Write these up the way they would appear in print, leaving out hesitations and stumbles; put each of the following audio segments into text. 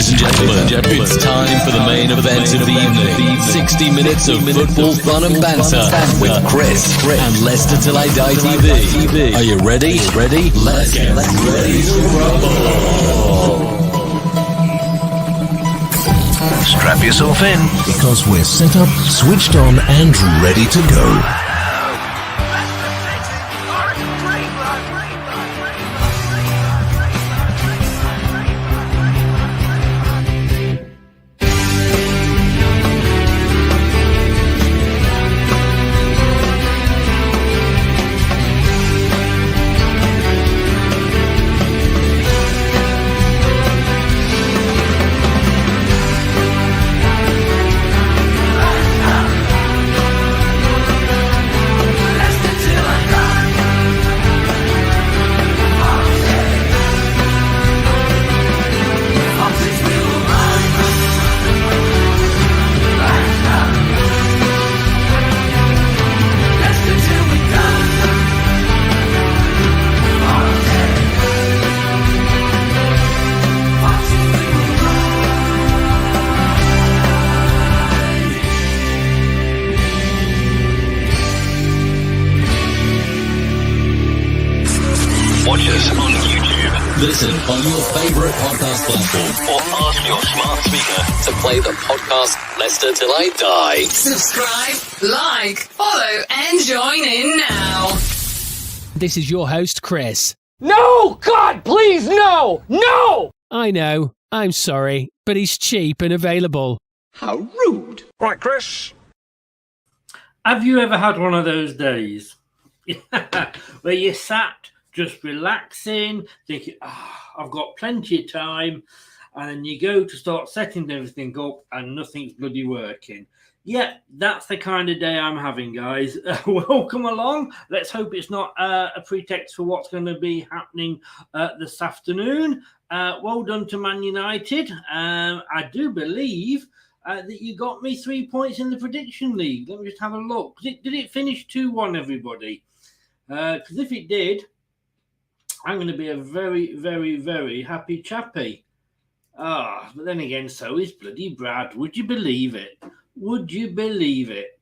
Ladies and gentlemen, it's time for the main event of the evening. 60 minutes of football fun and banter with Chris and Leicester Till I Die TV. Are you ready? Let's get ready to rumble. Strap yourself in, because we're set up, switched on, and ready to go. Listen on your favourite podcast platform or ask your smart speaker to play the podcast Leicester Till I Die. Subscribe, like, follow and join in now. This is your host, Chris. No! God, please, no! No! I know, I'm sorry, but he's cheap and available. How rude. Right, Chris. Have you ever had one of those days where you sat just relaxing, thinking, I've got plenty of time, and then you go to start setting everything up and nothing's bloody working? Yeah, that's the kind of day I'm having, guys. Welcome along. Let's hope it's not a pretext for what's going to be happening this afternoon. Well done to Man United. I do believe that you got me 3 points in the prediction league. Let me just have a look. Did it finish 2-1, everybody? Because if it did, I'm going to be a very, very, very happy chappy. But then again, so is bloody Brad. Would you believe it? Would you believe it?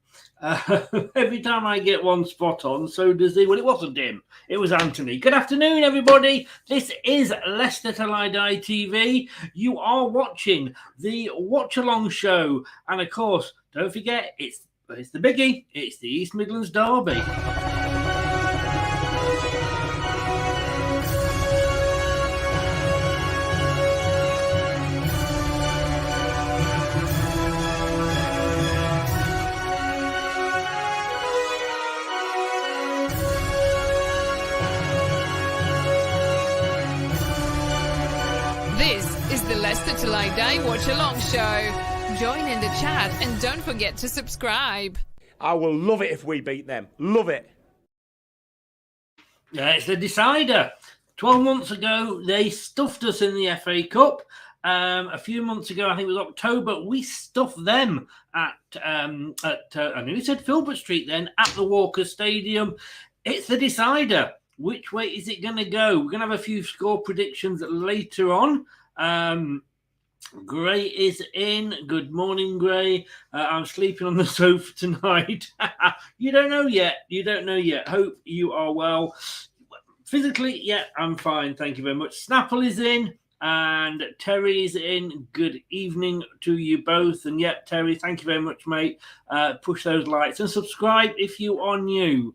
Every time I get one spot on, so does he. Well, it wasn't him. It was Anthony. Good afternoon, everybody. This is Leicester Till I Die TV. You are watching the Watchalong show. And, of course, don't forget, it's the biggie. It's the East Midlands derby. This is the Leicester Till I Die Watch Along show. Join in the chat and don't forget to subscribe. I will love it if we beat them. Love it. Yeah, it's the decider. 12 months ago, they stuffed us in the FA Cup. A few months ago, I think it was October, we stuffed them at I nearly said Filbert Street then, at the Walker Stadium. It's the decider. Which way is it going to go? We're going to have a few score predictions later on. Gray is in. Good morning, Gray. I'm sleeping on the sofa tonight. You don't know yet. Hope you are well. Physically, yeah, I'm fine. Thank you very much. Snapple is in. And Terry's in. Good evening to you both. And yep, Terry, thank you very much, mate. Push those likes and subscribe if you are new.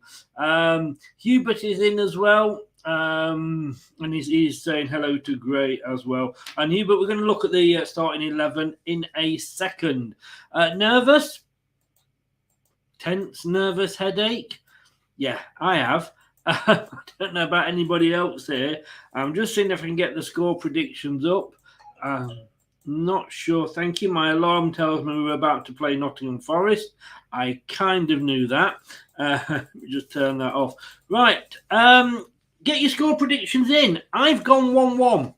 Hubert is in as well. And he's saying hello to Gray as well. And Hubert, we're going to look at the starting 11 in a second. Nervous? Tense, nervous, headache? Yeah, I have. I don't know about anybody else here. I'm just seeing if I can get the score predictions up. Not sure. Thank you. My alarm tells me we're about to play Nottingham Forest. I kind of knew that. Just turn that off. Right. Get your score predictions in. I've gone 1-1.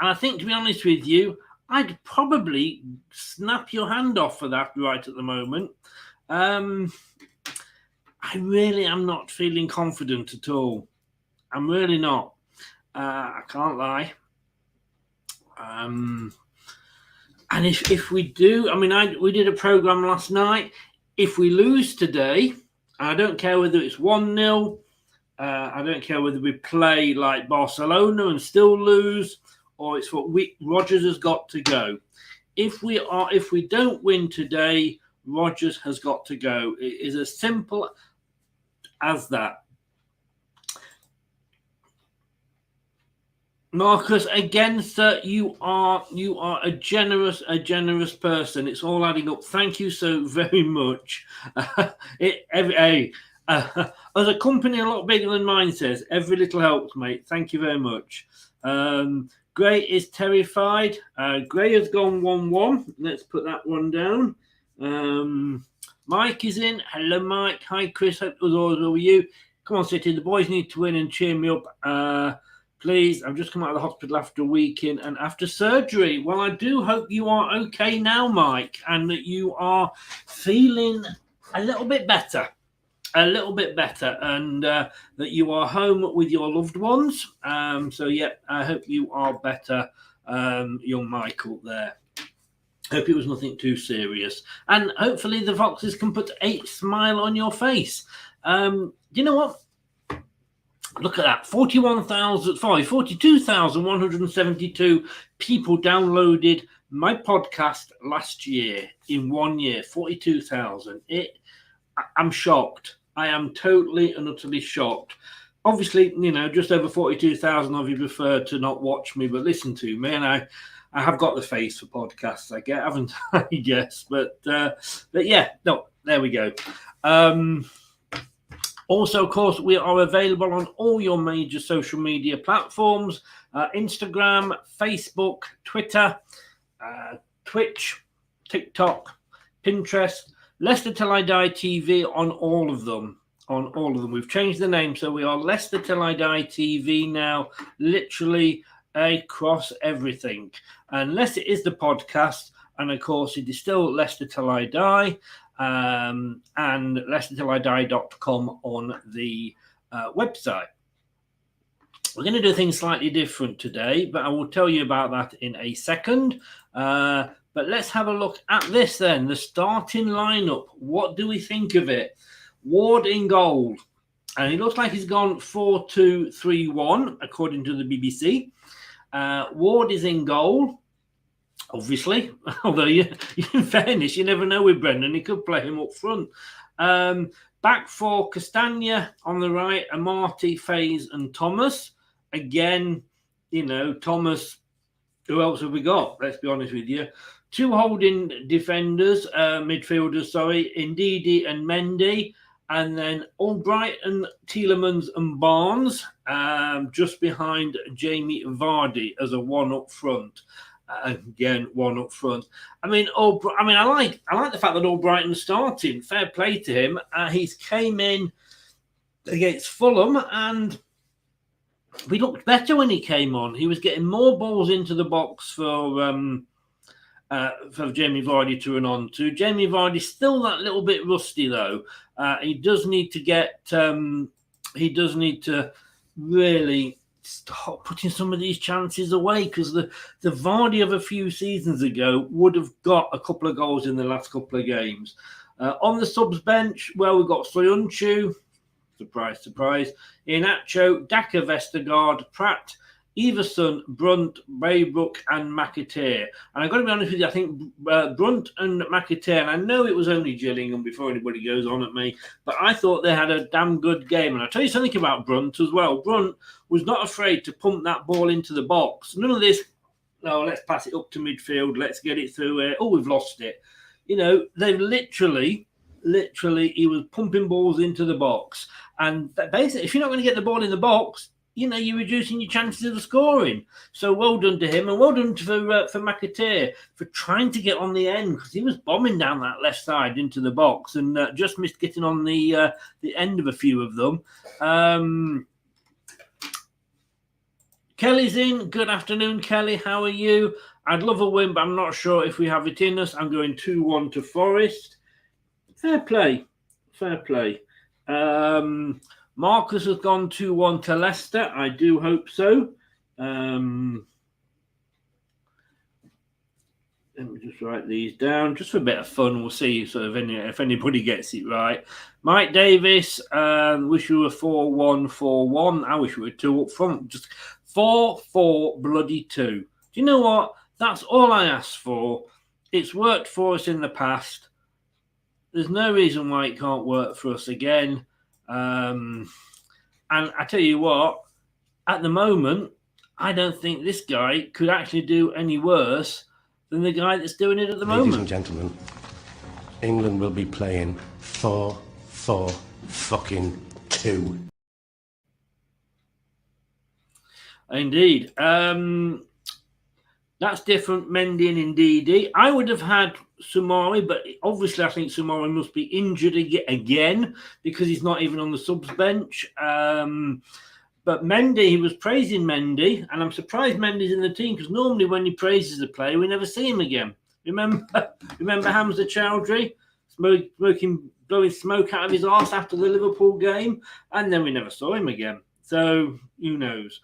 And I think, to be honest with you, I'd probably snap your hand off for that right at the moment. I really am not feeling confident at all. I'm really not. I can't lie. And if we do, I mean, we did a programme last night. If we lose today, I don't care whether it's 1-0, I don't care whether we play like Barcelona and still lose, or it's what Rodgers has got to go. If we don't win today, Rodgers has got to go. It is as simple as that. Marcus, again, sir, you are a generous person. It's all adding up. Thank you so very much. As a company a lot bigger than mine says, every little helps, mate. Thank you very much. Gray is terrified. Gray has gone 1-1. Let's put that one down. Mike is in. Hello, Mike. Hi, Chris. Hope it was all over you. Come on, City. The boys need to win and cheer me up. Please, I've just come out of the hospital after a week in and after surgery. Well, I do hope you are okay now, Mike, and that you are feeling a little bit better, and that you are home with your loved ones. So, yeah, I hope you are better, young Michael there. Hope it was nothing too serious. And hopefully the Foxes can put a smile on your face. You know what? Look at that, 42,172 people downloaded my podcast last year in 1 year, 42,000. I'm shocked. I am totally and utterly shocked. Obviously, you know, just over 42,000 of you prefer to not watch me, but listen to me. And I have got the face for podcasts, I get, haven't I? Yes, but yeah, no, there we go. Also, of course, we are available on all your major social media platforms, Instagram, Facebook, Twitter, Twitch, TikTok, Pinterest, Leicester Till I Die TV on all of them. We've changed the name, so we are Leicester Till I Die TV now, literally across everything. Unless it is the podcast, and of course, it is still Leicester Till I Die. And leicestertillidie.com on the website. We're going to do things slightly different today, but I will tell you about that in a second. But let's have a look at this then. The starting lineup. What do we think of it? Ward in goal. And it looks like he's gone 4-2-3-1, according to the BBC. Ward is in goal. Obviously, although in fairness, you never know with Brendan. He could play him up front. Back for Castagna on the right, Amati, Faze and Thomas. Again, you know, Thomas, who else have we got? Let's be honest with you. Two holding defenders, midfielders, Ndidi and Mendy. And then Albrighton, Tielemans and Barnes, just behind Jamie Vardy as a one up front. Again, one up front. I like the fact that Albrighton's starting. Fair play to him. He's came in against Fulham, and we looked better when he came on. He was getting more balls into the box for Jamie Vardy to run on to. Jamie Vardy's still that little bit rusty though. He does need to get. He does need to really stop putting some of these chances away, because the Vardy of a few seasons ago would have got a couple of goals in the last couple of games. On the subs bench, well, we've got Soyuncu, surprise, surprise, Iheanacho, Daka, Vestergaard, Pratt, Everson, Brunt, Braybrook and McAteer. And I've got to be honest with you, I think Brunt and McAteer, and I know it was only Gillingham before anybody goes on at me, but I thought they had a damn good game. And I'll tell you something about Brunt as well. Brunt was not afraid to pump that ball into the box. None of this, no, let's pass it up to midfield, let's get it through. We've lost it. You know, they've literally, he was pumping balls into the box. And basically, if you're not going to get the ball in the box, you know, you're reducing your chances of scoring. So well done to him, and well done for McAteer for trying to get on the end, because he was bombing down that left side into the box and just missed getting on the end of a few of them. Kelly's in. Good afternoon, Kelly. How are you? I'd love a win, but I'm not sure if we have it in us. I'm going 2-1 to Forest. Fair play. Marcus has gone 2-1 to Leicester. I do hope so. Let me just write these down just for a bit of fun. We'll see sort of if anybody gets it right. Mike Davis, wish you were 4-1-4-1. I wish we were 2 up front. Just 4-4 bloody 2. Do you know what? That's all I asked for. It's worked for us in the past. There's no reason why it can't work for us again. And I tell you what, at the moment, I don't think this guy could actually do any worse than the guy that's doing it at the moment. Ladies and gentlemen, England will be playing 4-4-2. Indeed. That's different, Mendy and Ndidi. I would have had Sumari, but obviously I think Sumari must be injured again because he's not even on the subs bench. But Mendy, he was praising Mendy, and I'm surprised Mendy's in the team because normally when he praises a player, we never see him again. Remember Hamza Chowdhury blowing smoke out of his arse after the Liverpool game, and then we never saw him again. So who knows?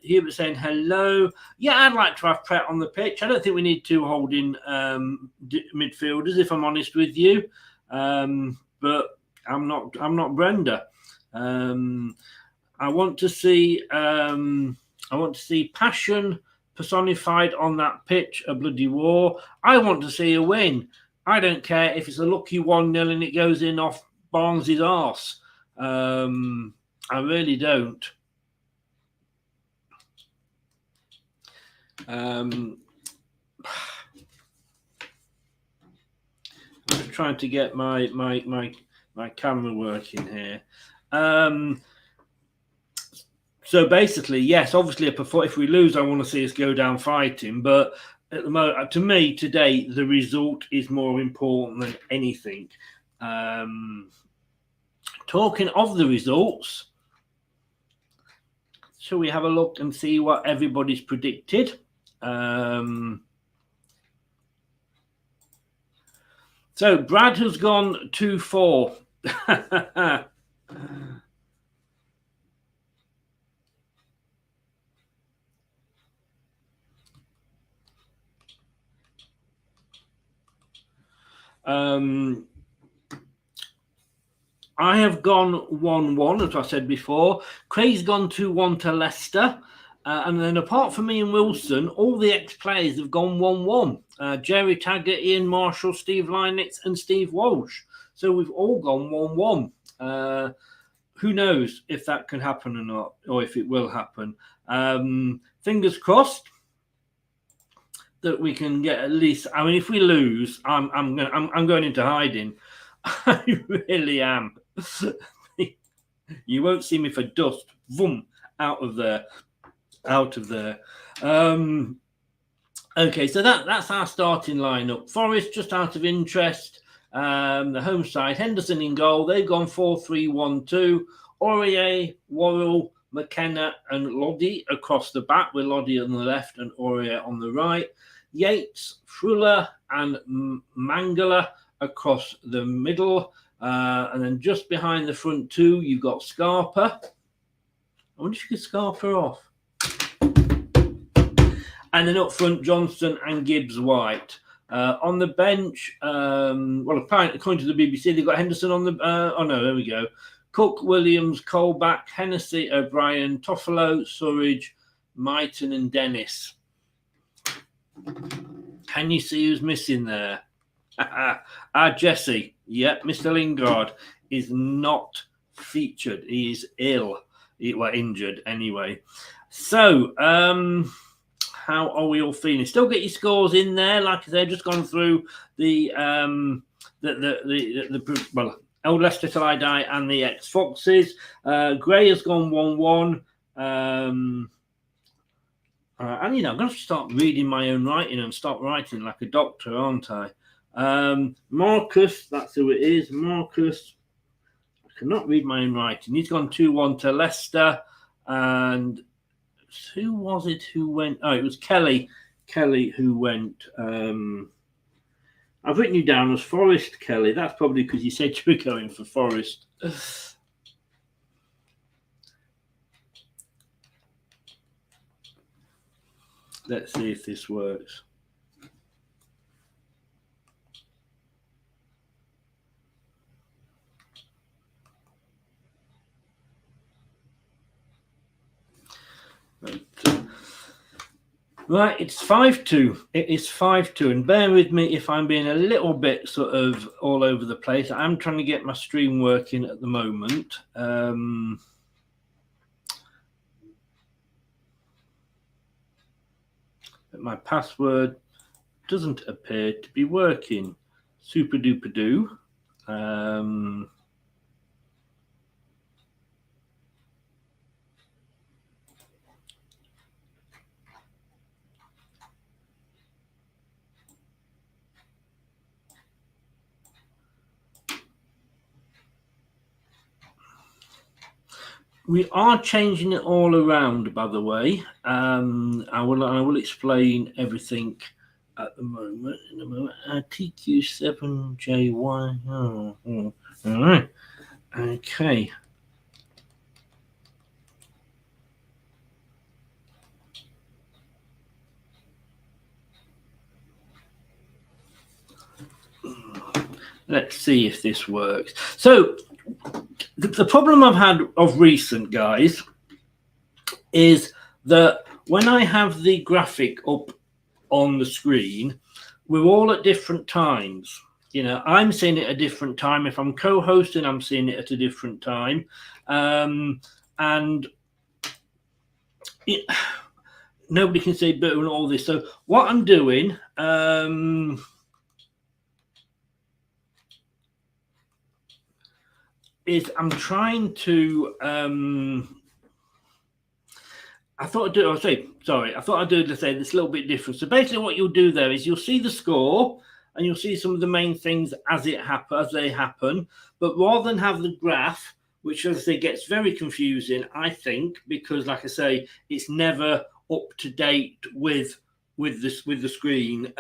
Hubert saying hello. Yeah, I'd like to have Pratt on the pitch. I don't think we need 2 holding midfielders, if I'm honest with you. But I'm not Brenda. I want to see passion personified on that pitch, a bloody war. I want to see a win. I don't care if it's a lucky 1-0 and it goes in off Barnes' arse. I really don't. I'm just trying to get my camera working here. So basically, yes, obviously, if we lose, I want to see us go down fighting. But at the moment, to me, today, the result is more important than anything. Talking of the results, shall we have a look and see what everybody's predicted? So Brad has gone 2-4. I have gone 1-1, as I said before. Craig's gone 2-1 to Leicester. And then apart from me and Wilson, all the ex-players have gone 1-1. Jerry Taggart, Ian Marshall, Steve Lynitz and Steve Walsh. So we've all gone 1-1. Who knows if that can happen or not, or if it will happen. Fingers crossed that we can get at least. I mean, if we lose, I'm going into hiding. I really am. You won't see me for dust. Vroom, out of there. Okay, so that's our starting lineup. Forest, just out of interest, the home side, Henderson in goal. They've gone 4-3-1-2. Aurier, Worrell, McKenna and Loddy across the back, with Loddy on the left and Aurier on the right. Yates, Fruller and Mangala across the middle. And then just behind the front 2, you've got Scarpa. I wonder if you could Scarpa off. And then up front, Johnston and Gibbs-White. On the bench, according to the BBC, they've got Henderson on the... there we go. Cook, Williams, Colback, Hennessy, O'Brien, Toffolo, Surridge, Mighton and Dennis. Can you see who's missing there? Jesse. Yep, Mr. Lingard is not featured. He is ill. Injured anyway. So, how are we all feeling? Still get your scores in there. Like I said, just gone through the Old Leicester Till I Die and the ex-Foxes. Gray has gone 1-1. And I'm going to start reading my own writing and start writing like a doctor, aren't I? Marcus, that's who it is. Marcus, I cannot read my own writing. He's gone 2-1 to Leicester. And who was it who went? Oh, it was Kelly. Kelly who went. I've written you down as Forest, Kelly. That's probably because you said you were going for Forest. Let's see if this works. Right, it's 5-2. It is 5-2, and bear with me if I'm being a little bit sort of all over the place. I'm trying to get my stream working at the moment. But my password doesn't appear to be working. Super duper do. We are changing it all around, by the way. I will explain everything at the moment. In a moment. TQ7JY. All right. Okay. Let's see if this works. So the problem I've had of recent, guys, is that when I have the graphic up on the screen, we're all at different times. You know, I'm seeing it at a different time. If I'm co-hosting, I'm seeing it at a different time. And nobody can say boo and all this. So what I'm doing, is I'm trying to I thought I'd do let's say this a little bit different. So basically what you'll do there is you'll see the score and you'll see some of the main things as they happen, but rather than have the graph, which as I say gets very confusing, I think, because like I say, it's never up to date with the screen.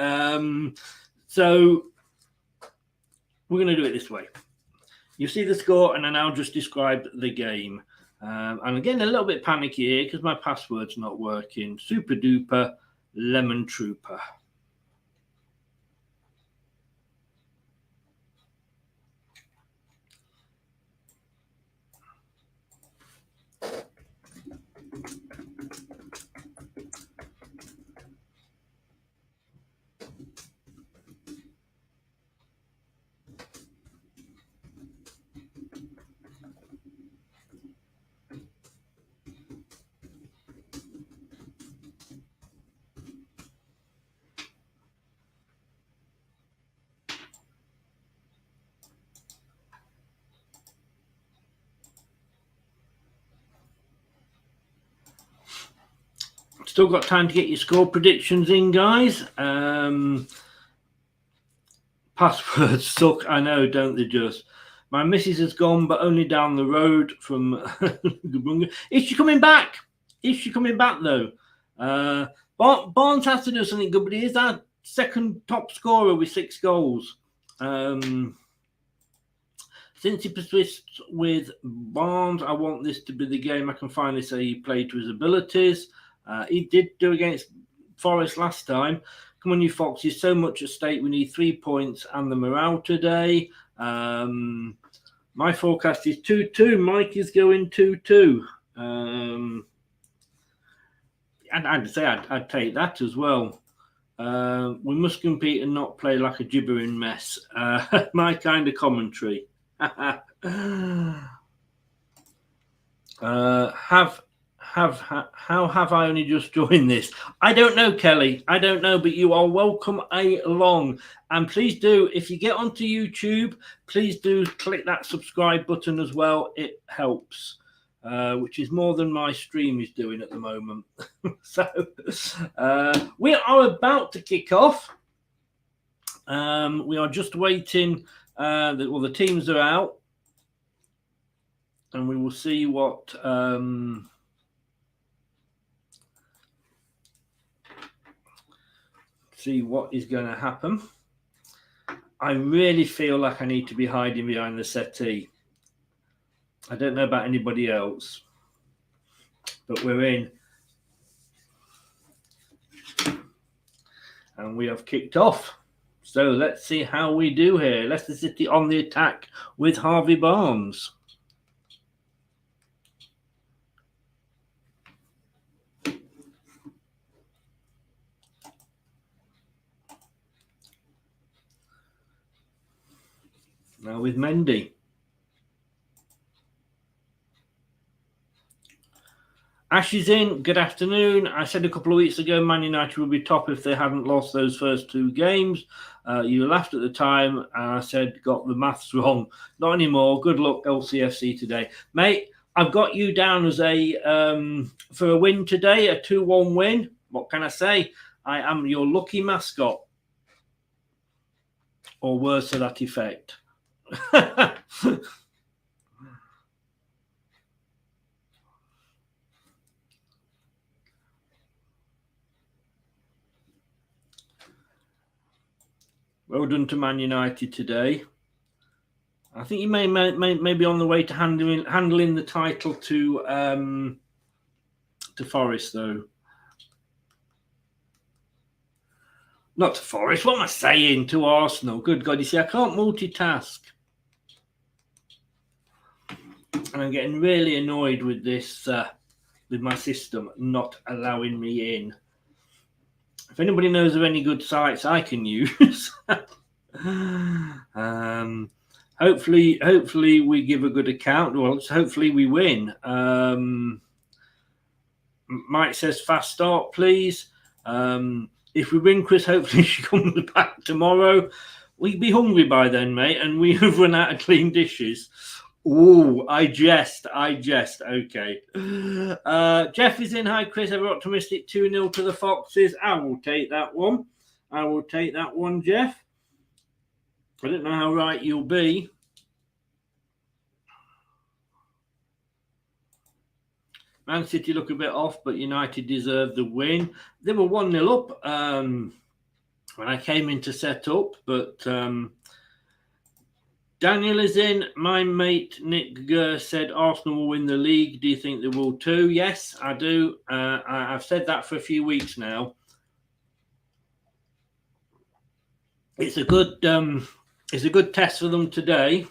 So we're going to do it this way. You see the score, and then I'll just describe the game. And again, a little bit panicky here because my password's not working. Super duper lemon trooper. Still got time to get your score predictions in, guys. Passwords suck, I know, don't they just? My missus has gone, but only down the road from Is she coming back? Is she coming back, though? Barnes has to do something good, but he is our second top scorer with 6 goals. Since he persists with Barnes, I want this to be the game I can finally say he played to his abilities. He did do against Forest last time. Come on, you Foxes, so much at stake. We need 3 points and the morale today. My forecast is 2-2. Mike is going 2-2. And I'd say I'd take that as well. We must compete and not play like a gibbering mess. My kind of commentary. How have I only just joined this? I don't know, Kelly. I don't know, but you are welcome along. And please do, if you get onto YouTube, please do click that subscribe button as well. It helps, which is more than my stream is doing at the moment. So we are about to kick off. We are just waiting. The teams are out. And we will see what... see what is going to happen. I really feel like I need to be hiding behind the settee. I don't know about anybody else, but we're in. And we have kicked off. So let's see how we do here. Leicester City on the attack with Harvey Barnes. Now with Mendy. Ash is in. Good afternoon. I said a couple of weeks ago Man United would be top if they hadn't lost those first 2 games. You laughed at the time, and I said got the maths wrong. Not anymore. Good luck, LCFC today, mate. I've got you down as a for a win today, a 2-1 win. What can I say? I am your lucky mascot, or words to that effect. Well done to Man United today. I think you may be on the way to handling the title to Forest, though. Not to Forest. What am I saying? To Arsenal. Good God, you see, I can't multitask. And I'm getting really annoyed with this, with my system not allowing me in. If anybody knows of any good sites I can use, hopefully we give a good account. Well, hopefully we win. Mike says fast start, please. If we win, Chris, hopefully she comes back tomorrow. We'd be hungry by then, mate, and we have run out of clean dishes. Oh, I jest. Okay. Jeff is in. Hi, Chris. Ever optimistic 2-0 to the Foxes? I will take that one. Jeff. I don't know how right you'll be. Man City look a bit off, but United deserved the win. They were 1-0 up when I came in to set up, but Daniel is in. My mate Nick Gurr said Arsenal will win the league. Do you think they will too? Yes, I do. I've said that for a few weeks now. It's a good test for them today.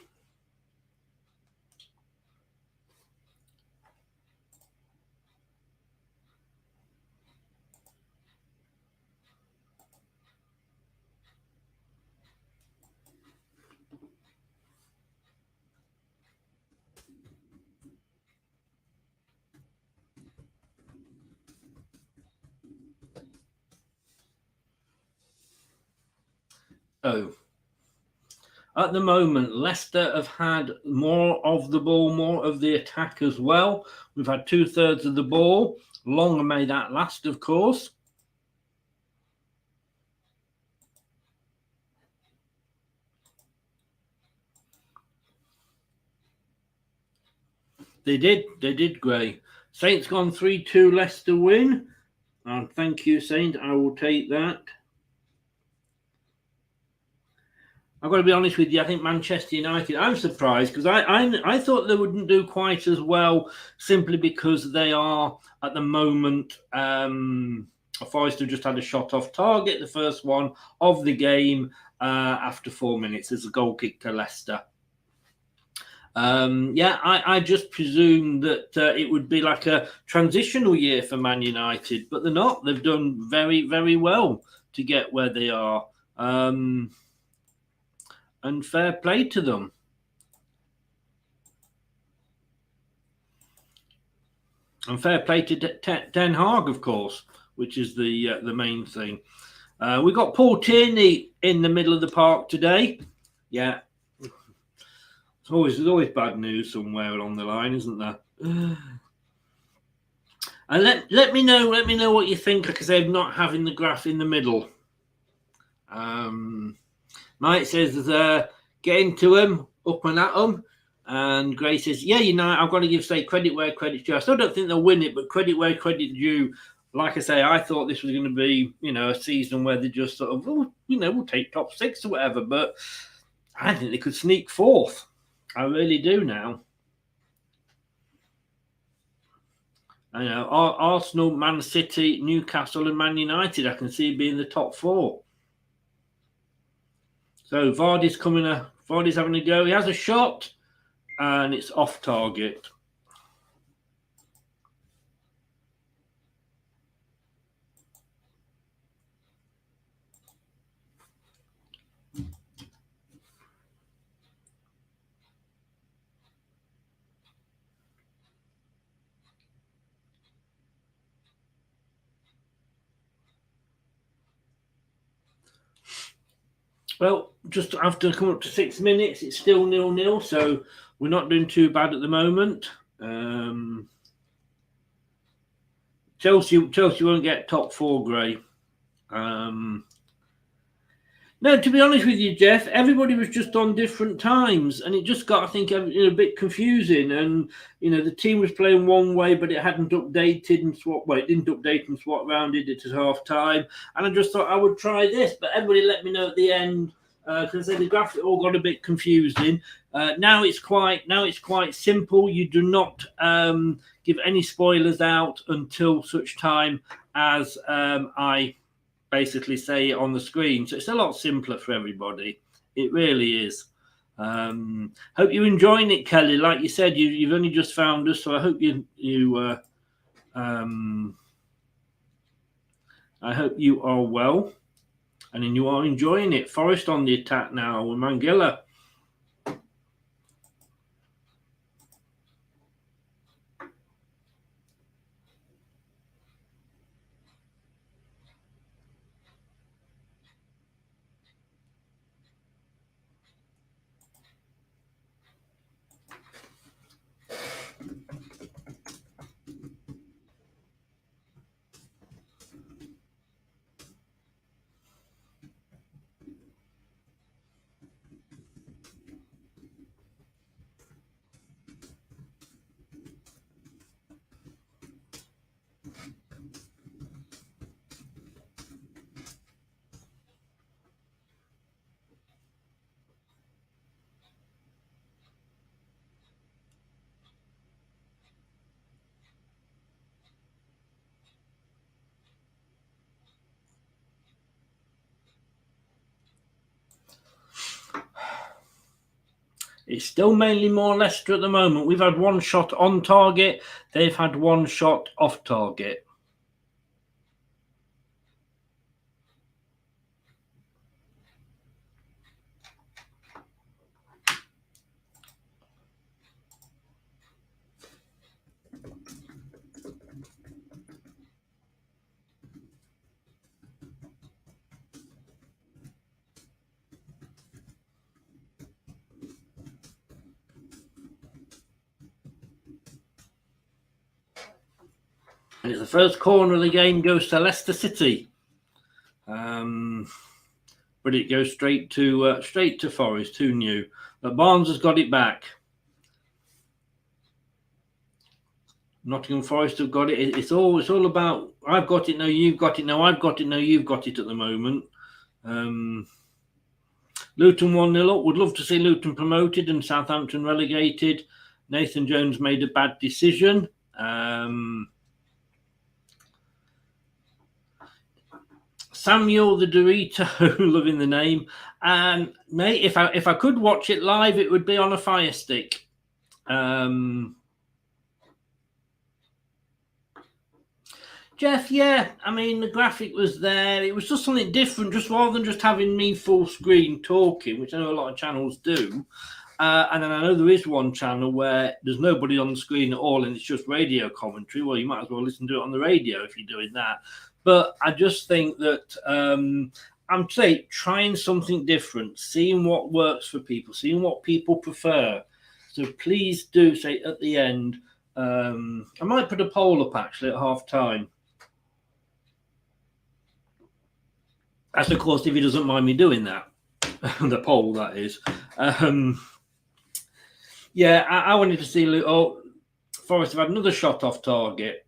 Oh, at the moment, Leicester have had more of the ball, more of the attack as well. We've had 2/3 of the ball. Longer may that last, of course. They did, Gray. Saints gone 3-2 Leicester win. And thank you, Saint. I will take that. I've got to be honest with you. I think Manchester United, I'm surprised because I thought they wouldn't do quite as well simply because they are at the moment. Forest have just had a shot off target, the first one of the game after 4 minutes. There's a goal kick to Leicester. I just presumed that it would be like a transitional year for Man United, but they're not. They've done very, very well to get where they are. And fair play to them. And fair play to Den Haag, of course, which is the main thing. We got Paul Tierney in the middle of the park today. Yeah. There's always bad news somewhere along the line, isn't there? And let me know what you think, because I'm not having the graph in the middle. Mike says, get into him, up and at him. And Gray says, yeah, I've got to give credit where credit's due. I still don't think they'll win it, but credit where credit's due. Like I say, I thought this was going to be, a season where they just sort of, we'll take top 6 or whatever. But I think they could sneak 4th. I really do now. I know Arsenal, Man City, Newcastle, and Man United. I can see being the top 4. So Vardy's having a go. He has a shot, and it's off target. Well, just after coming up to 6 minutes, it's still 0-0, so we're not doing too bad at the moment. Chelsea won't get top four, Gray. No, to be honest with you, Jeff, everybody was just on different times, and it just got, I think, a bit confusing. And the team was playing one way, but it hadn't updated and swapped. Well, it didn't update and swap around it at half time. And I just thought I would try this, but everybody let me know at the end because the graphic all got a bit confusing. Now it's quite simple. You do not give any spoilers out until such time as I basically say it on the screen, so it's a lot simpler for everybody. It really is. Hope you're enjoying it, Kelly. Like you said, you've only just found us, so I hope I hope you are well, and then you are enjoying it. Forest on the attack now with Mangilla. It's still mainly more Leicester at the moment. We've had one shot on target. They've had one shot off target. And it's the first corner of the game goes to Leicester City, but it goes straight to Forest. Who knew? But Barnes has got it back. Nottingham Forest have got it. It's all about I've got it, no, you've got it, no, I've got it, no, you've got it at the moment. Luton 1-0 up. Would love to see Luton promoted and Southampton relegated. Nathan Jones made a bad decision. Samuel the Dorito, loving the name. Mate, if I could watch it live, it would be on a Fire Stick. Jeff, yeah, I mean, the graphic was there. It was just something different, just rather than just having me full screen talking, which I know a lot of channels do. And then I know there is one channel where there's nobody on the screen at all and it's just radio commentary. Well, you might as well listen to it on the radio if you're doing that. But I just think that I'm trying something different, seeing what works for people, seeing what people prefer. So please do say at the end, I might put a poll up actually at half time. That's, of course, if he doesn't mind me doing that. The poll, that is. Yeah, I wanted to see Forest have had another shot off target.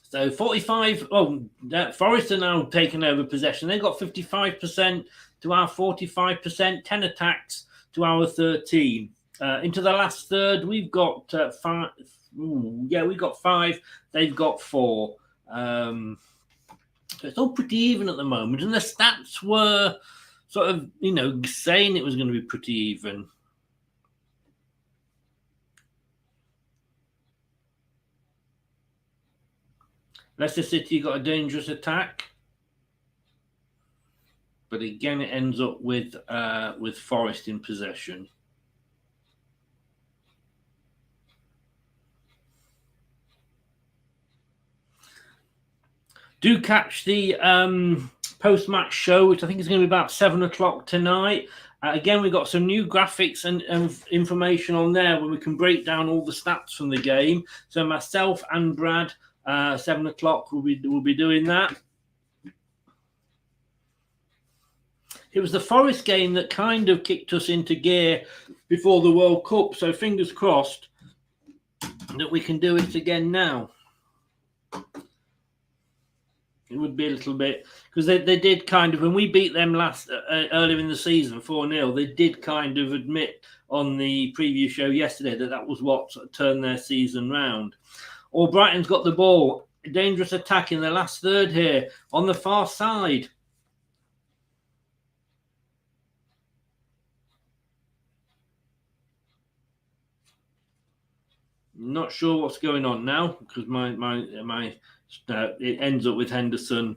So 45. Forest are now taking over possession. They've got 55% to our 45%, 10 attacks to our 13. Into the last third, we've got 5. We've got 5. They've got 4. So it's all pretty even at the moment. And the stats were sort of, saying it was going to be pretty even. Leicester City got a dangerous attack, but again, it ends up with Forest in possession. Do catch the post-match show, which I think is going to be about 7 o'clock tonight. Again, we've got some new graphics and information on there where we can break down all the stats from the game. So myself and Brad, 7 o'clock, will be doing that. It was the Forest game that kind of kicked us into gear before the World Cup. So fingers crossed that we can do it again now. It would be a little bit, because they did kind of, when we beat them earlier in the season 4-0, they did kind of admit on the preview show yesterday that was what sort of turned their season round. Brighton's got the ball. A dangerous attack in the last third here on the far side. Not sure what's going on now, because it ends up with Henderson.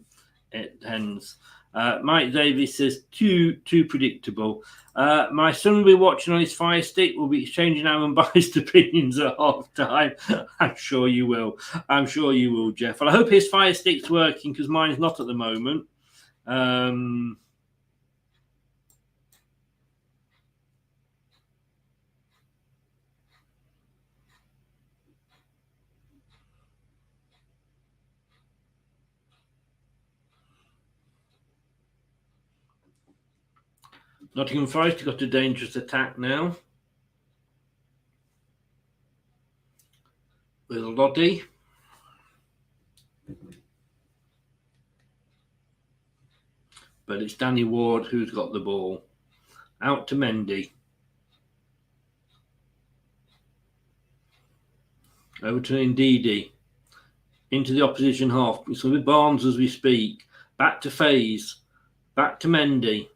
It ends. Mike Davies says too predictable. My son will be watching on his Fire Stick. We'll be exchanging our unbiased opinions at half time. I'm sure you will. I'm sure you will, Jeff. Well, I hope his Fire Stick's working, because mine's not at the moment. Nottingham Forest got a dangerous attack now with Loddy. But it's Danny Ward who's got the ball. Out to Mendy. Over to Ndidi. Into the opposition half. It's going to be Barnes as we speak. Back to Faze. Back to Mendy.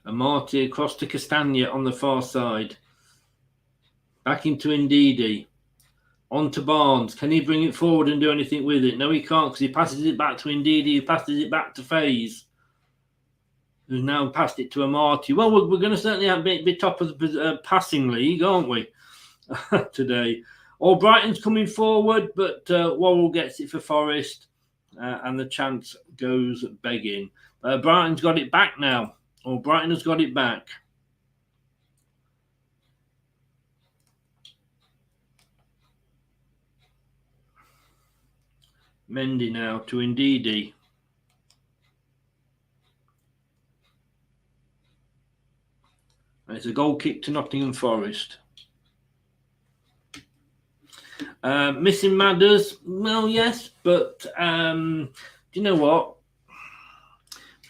Amati across to Castagna on the far side. Back into Ndidi. On to Barnes. Can he bring it forward and do anything with it? No, he can't, because he passes it back to Ndidi. He passes it back to Faze, who's now passed it to Amati. Well, we're going to certainly have be top of the passing league, aren't we, today? Brighton's coming forward, but Worrell gets it for Forest, and the chance goes begging. Brighton's got it back now. Brighton has got it back. Mendy now to Ndidi. And it's a goal kick to Nottingham Forest. Missing Madders? Well, yes, but do you know what?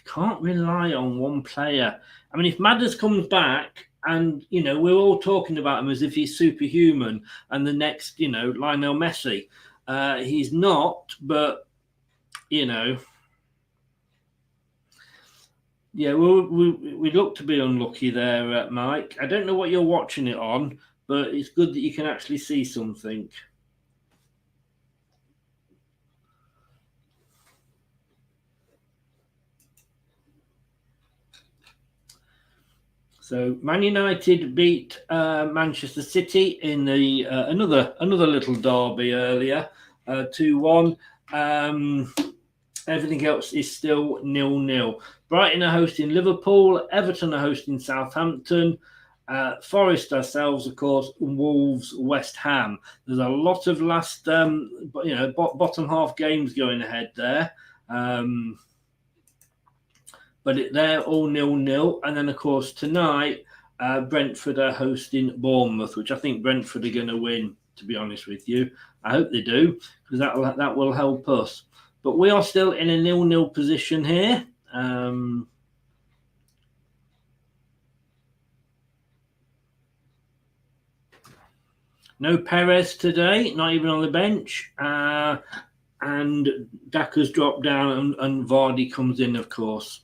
Can't rely on one player. I mean, if Madders comes back, and we're all talking about him as if he's superhuman and the next, Lionel Messi. He's not, but yeah, we look to be unlucky there, Mike. I don't know what you're watching it on, but it's good that you can actually see something. So Man United beat Manchester City in the another little derby earlier, 2-1. Everything else is still 0-0. Brighton are hosting Liverpool. Everton are hosting Southampton. Forest ourselves, of course, Wolves, West Ham. There's a lot of last, bottom half games going ahead there. But they're all 0-0. And then, of course, tonight, Brentford are hosting Bournemouth, which I think Brentford are going to win, to be honest with you. I hope they do, because that will help us. But we are still in a 0-0 position here. No Perez today, not even on the bench. And Daka's dropped down and Vardy comes in, of course.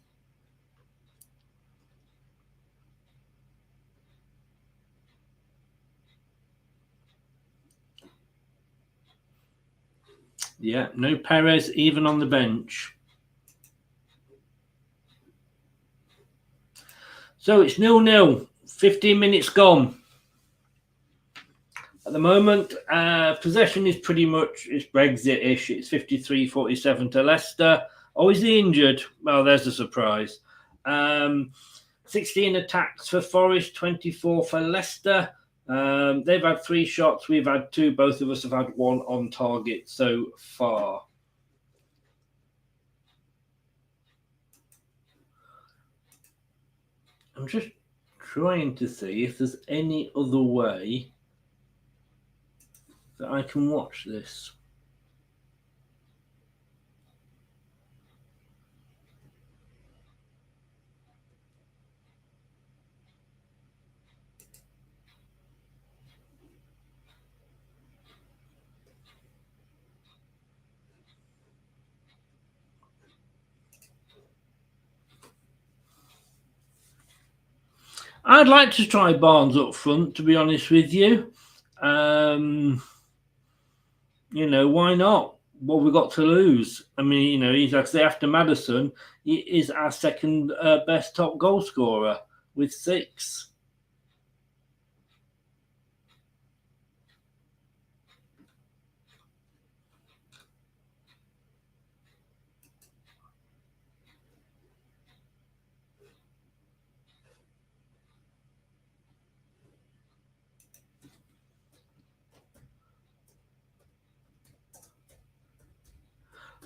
Yeah, no Perez even on the bench. So it's 0-0 15 minutes gone. At the moment, possession is pretty much it's Brexit-ish. It's 53-47 to Leicester. Oh, is he injured? Well, there's a surprise. 16 attacks for Forest, 24 for Leicester. They've had 3 shots. We've had 2. Both of us have had 1 on target so far. I'm just trying to see if there's any other way that I can watch this. I'd like to try Barnes up front, to be honest with you. You know, why not? What have we got to lose? I mean, you know, he's actually after Maddison. He is our second best top goal scorer with 6.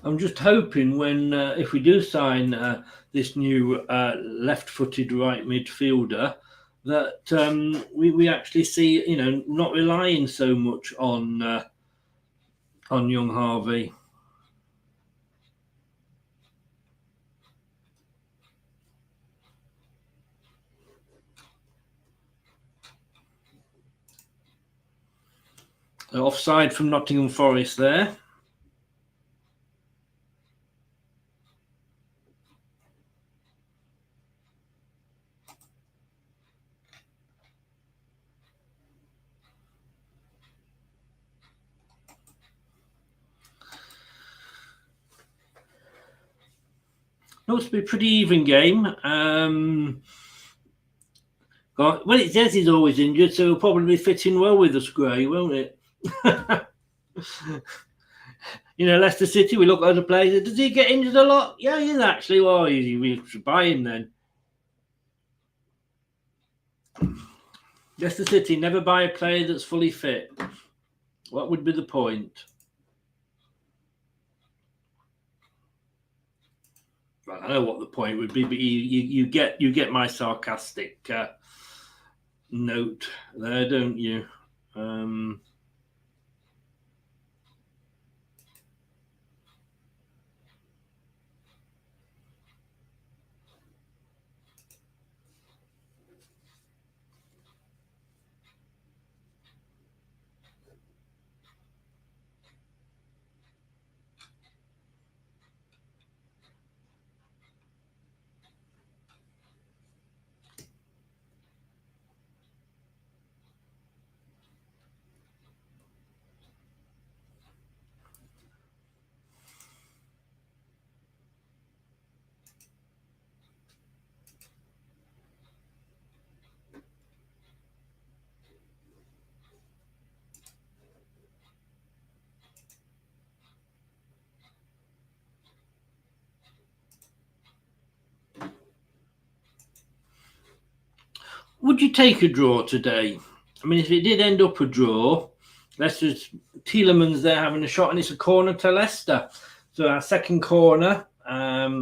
I'm just hoping when, if we do sign this new left-footed right midfielder, that we actually see, you know, not relying so much on young Harvey. Offside from Nottingham Forest there. Looks to be a pretty even game. Well, it says he's always injured, so he'll probably fit in well with us, Gray, won't it? You know, Leicester City, we look at other players. Does he get injured a lot? Yeah, he is actually. Well, we should buy him then. Leicester City, never buy a player that's fully fit. What would be the point? Well, I know what the point would be, but you get my sarcastic note there, don't you? Would you take a draw today? I mean, if it did end up a draw, Leicester's Tielemans there having a shot, and it's a corner to Leicester. So our second corner,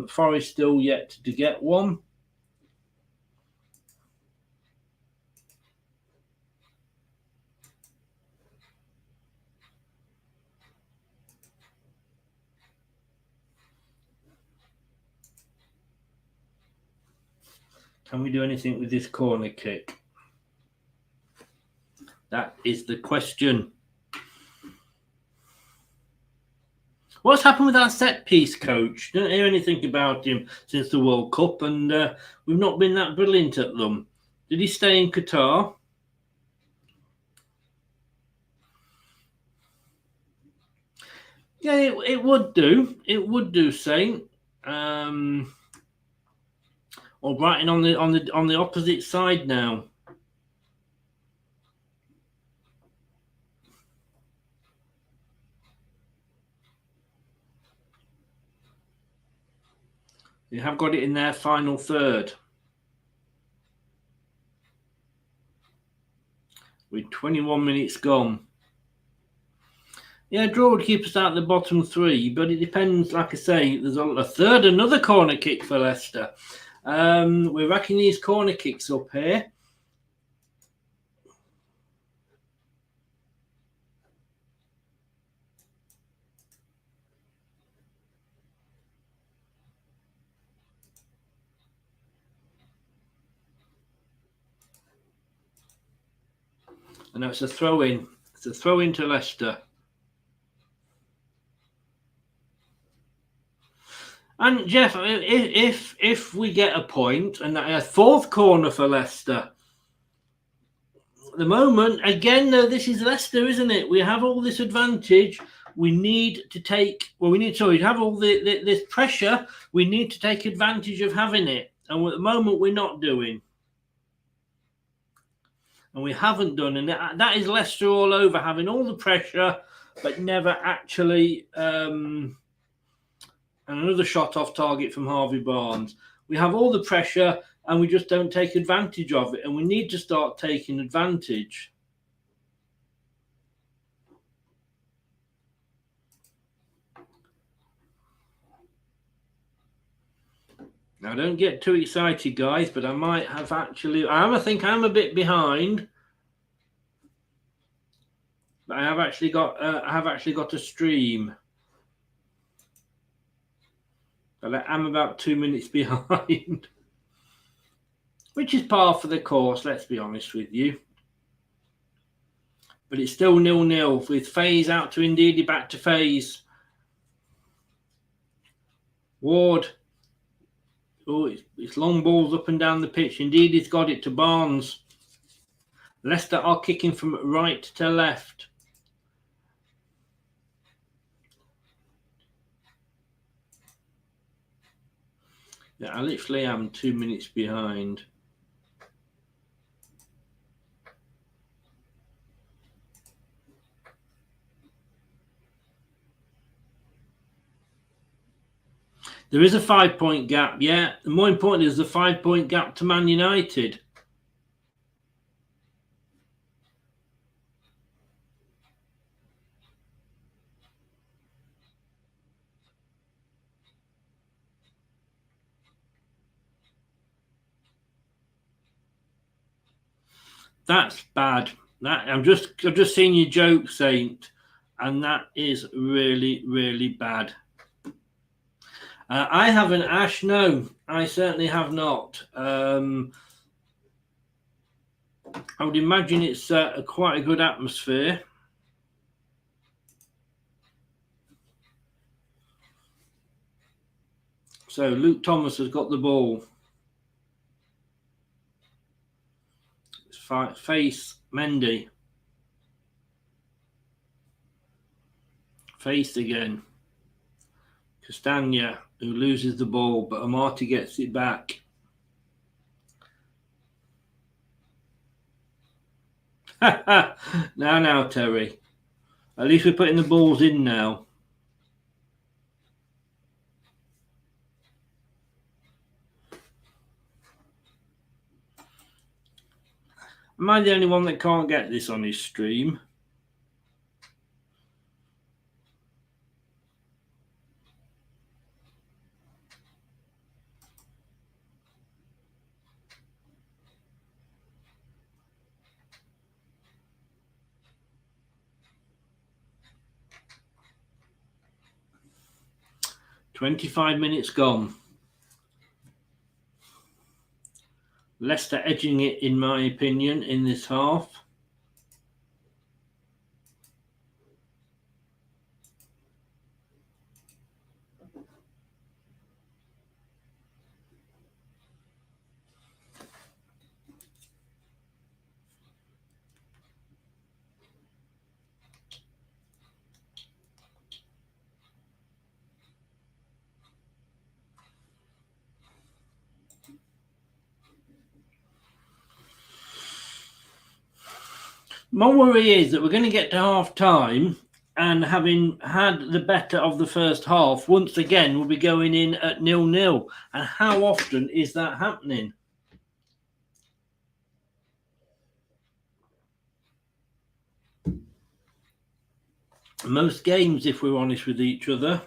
Forest still yet to get one. Can we do anything with this corner kick? That is the question. What's happened with our set piece coach? Don't hear anything about him since the World Cup, and we've not been that brilliant at them. Did he stay in Qatar? Yeah, it would do. It would do, Saint. Or Brighton on the opposite side now. They have got it in their final third. With 21 minutes gone. Yeah, draw would keep us out of the bottom three, but it depends. Like I say, there's another corner kick for Leicester. We're racking these corner kicks up here. I know it's a throw-in. It's a throw-in to Leicester. And Jeff, if we get a point and a fourth corner for Leicester, at the moment, again, though, this is Leicester, isn't it? We have all this advantage. We need to take. Well, we need to have all this pressure. We need to take advantage of having it, and at the moment, we're not doing. And we haven't done, and that is Leicester all over, having all the pressure, but never actually. And another shot off target from Harvey Barnes. We have all the pressure, and we just don't take advantage of it. And we need to start taking advantage. Now, don't get too excited, guys, but I might have actually... I think I'm a bit behind. But I have actually got a stream. But I'm about 2 minutes behind. Which is par for the course, let's be honest with you. But it's still 0-0 with Faze out to Ndidi, back to Faze. Ward. Oh, it's long balls up and down the pitch. Ndidi's got it to Barnes. Leicester are kicking from right to left. Yeah, I literally am 2 minutes behind. There is a 5-point gap, yeah. And more importantly, there's a 5-point gap to Man United. That's bad. I've just seen your joke, Saint, and that is really, really bad. I haven't, Ash. No, I certainly have not. I would imagine it's quite a good atmosphere. So Luke Thomas has got the ball. Face Mendy. Face again. Castagna, who loses the ball, but Amati gets it back. Now, Terry. At least we're putting the balls in now. Am I the only one that can't get this on his stream? "25 minutes gone. Leicester edging it, in my opinion, in this half. My worry is that we're going to get to half time and having had the better of the first half, once again will be going in at 0-0. And how often is that happening? Most games, if we're honest with each other.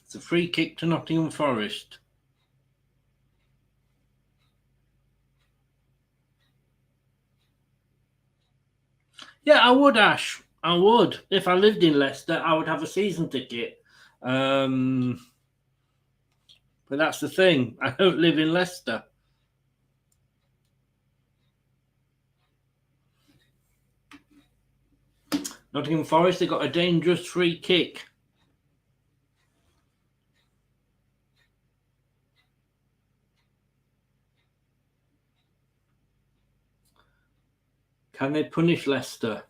It's a free kick to Nottingham Forest. Yeah, I would, Ash. I would. If I lived in Leicester, I would have a season ticket. But that's the thing. I don't live in Leicester. Nottingham Forest, they got a dangerous free kick. Can they punish Leicester?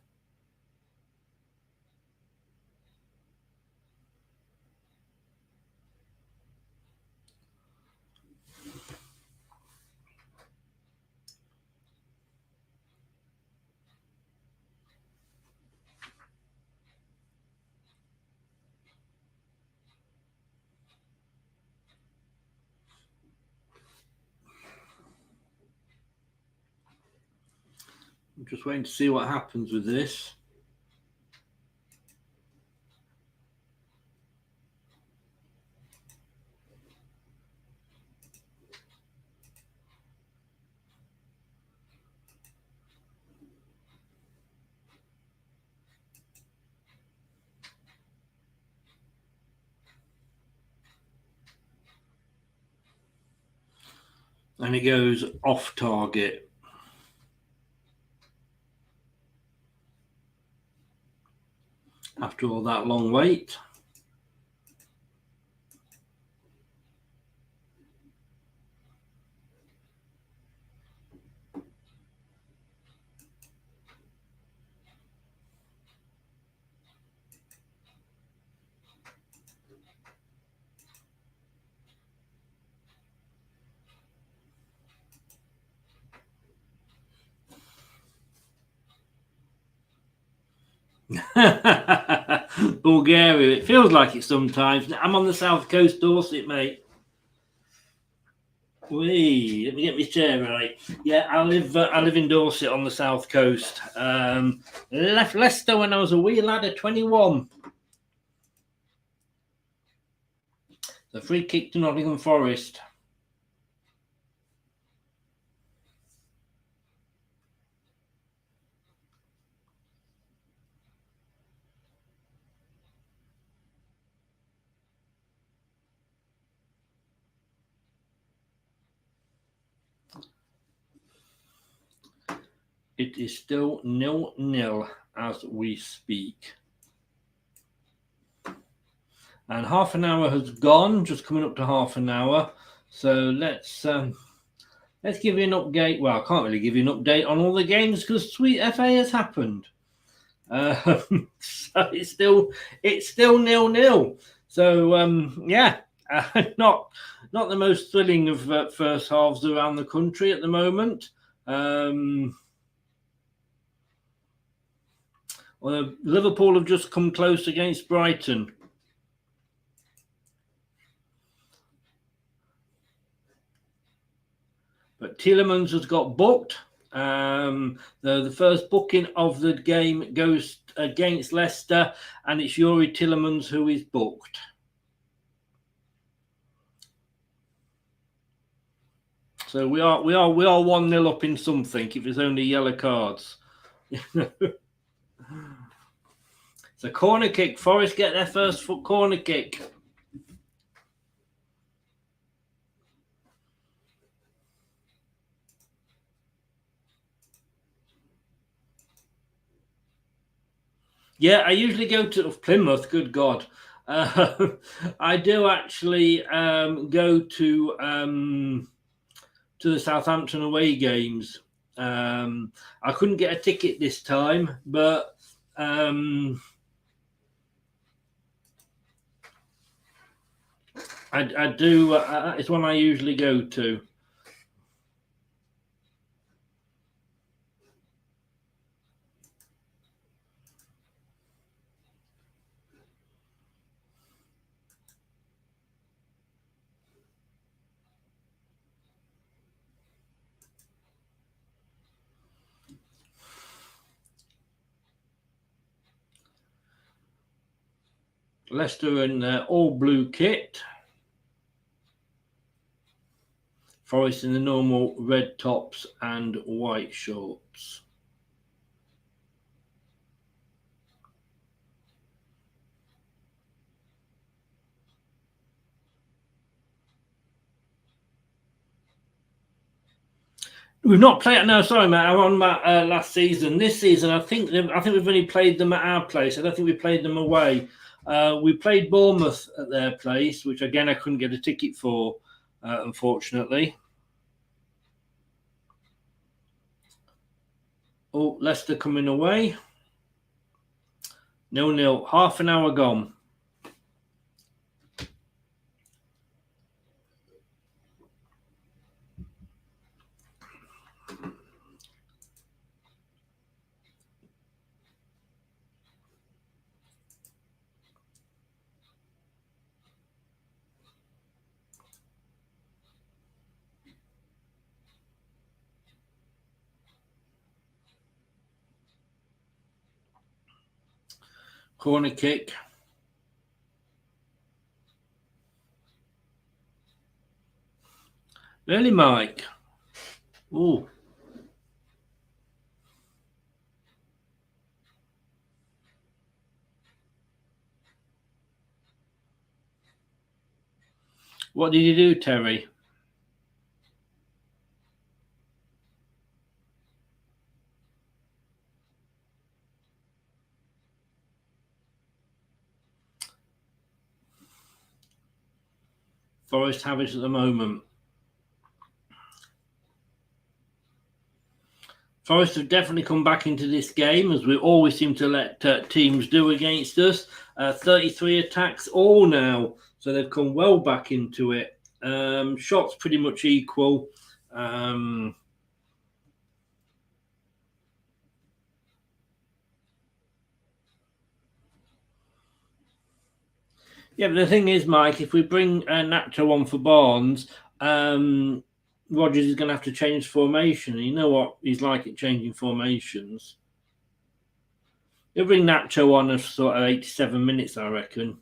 I'm just waiting to see what happens with this. And it goes off target. After all that long wait. Bulgaria. It feels like it sometimes. I'm on the south coast, Dorset, mate. Wee, let me get my chair right. Yeah, I live in Dorset on the south coast. Left Leicester when I was a wee lad at 21. The free kick to Nottingham Forest. It is still 0-0 as we speak. And half an hour has gone, just coming up to half an hour. So let's give you an update. Well, I can't really give you an update on all the games because Sweet FA has happened. So it's still 0-0. So yeah, not the most thrilling of first halves around the country at the moment. Liverpool have just come close against Brighton. But Tielemans has got booked. The first booking of the game goes against Leicester, and it's Yuri Tielemans who is booked. So we are 1-0 up in something if it's only yellow cards. It's a corner kick. Forest get their first corner kick. Yeah, I usually go to Plymouth. Good God. I do actually go to the Southampton away games. I couldn't get a ticket this time, but I do. It's one I usually go to. Leicester in all blue kit. Forest in the normal red tops and white shorts. We've not played. No, sorry, Matt. I'm on Matt last season. This season, I think we've only played them at our place. I don't think we played them away. We played Bournemouth at their place, which again I couldn't get a ticket for, unfortunately. Oh, Leicester coming away. 0-0. Half an hour gone. Corner kick. Really, Mike? Ooh. What did you do, Terry? Forest have it at the moment. Forest have definitely come back into this game, as we always seem to let teams do against us. 33 attacks all now, so they've come well back into it. Shots pretty much equal. Yeah, but the thing is, Mike, if we bring Nacho on for Barnes, Rodgers is going to have to change formation. And you know what he's like at changing formations. He'll bring Nacho on at sort of 87 minutes, I reckon.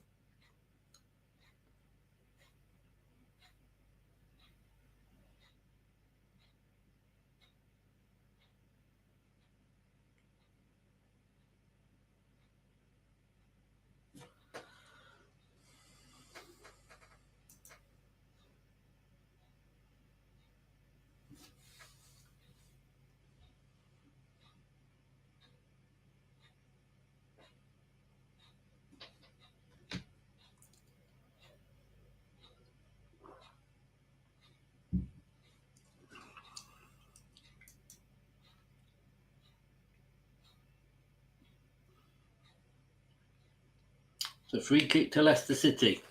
So free kick to Leicester City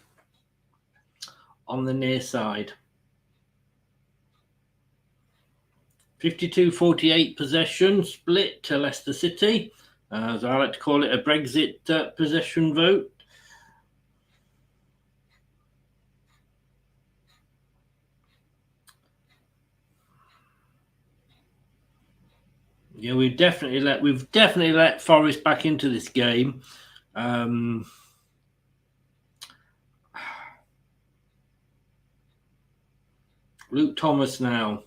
on the near side. 52-48 possession split to Leicester City. As I like to call it, a Brexit possession vote. Yeah, we've definitely let Forest back into this game. Luke Thomas now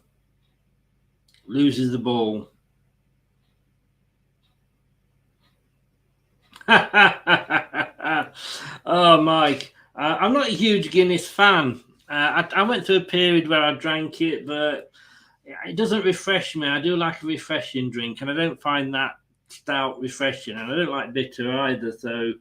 loses the ball. Oh, Mike, I'm not a huge Guinness fan. I went through a period where I drank it, but it doesn't refresh me. I do like a refreshing drink, and I don't find that stout, refreshing, and I don't like bitter either. So,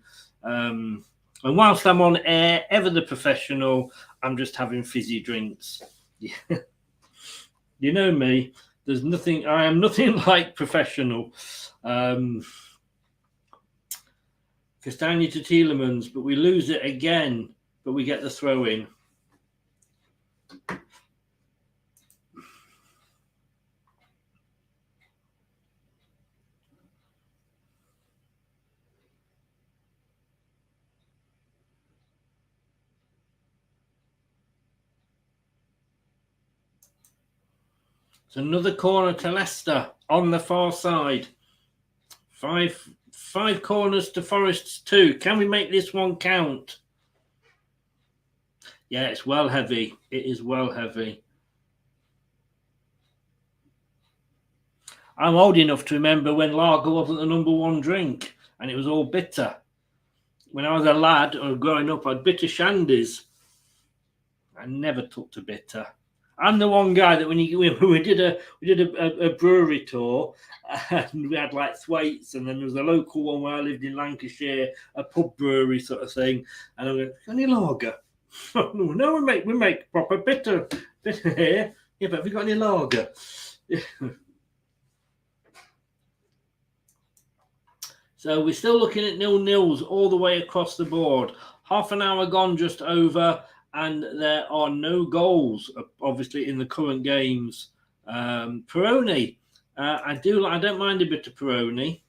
and whilst I'm on air, ever the professional, I'm just having fizzy drinks. You know me. There's nothing. I am nothing like professional. Castagna to Tielemans, but we lose it again. But we get the throw in. It's another corner to Leicester on the far side. Five corners to Forest's 2. Can we make this one count? Yeah, it's well heavy. It is well heavy. I'm old enough to remember when lager wasn't the number one drink and it was all bitter. When I was a lad or growing up, I had bitter shandies. I never took to bitter. I'm the one guy that when we did a brewery tour, and we had like Thwaites, and then there was a local one where I lived in Lancashire, a pub brewery sort of thing, and I went, "Any lager?" No, we make proper bitter here. Yeah, but have you got any lager? So we're still looking at 0-0s all the way across the board. Half an hour gone, just over. And there are no goals, obviously, in the current games. Peroni, I don't mind a bit of Peroni.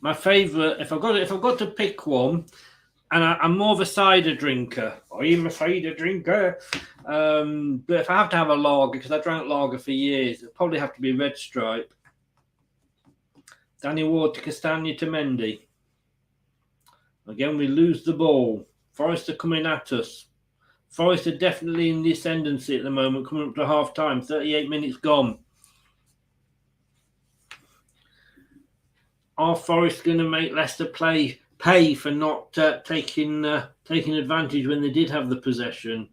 My favourite, if I've got to pick one, and I'm more of a cider drinker. I'm a cider drinker. But if I have to have a lager, because I drank lager for years, it'd probably have to be Red Stripe. Danny Ward to Castagna to Mendy. Again, we lose the ball. Forest are coming at us. Forest are definitely in the ascendancy at the moment, coming up to half time. 38 minutes gone. Are Forest going to make Leicester pay for not taking advantage when they did have the possession?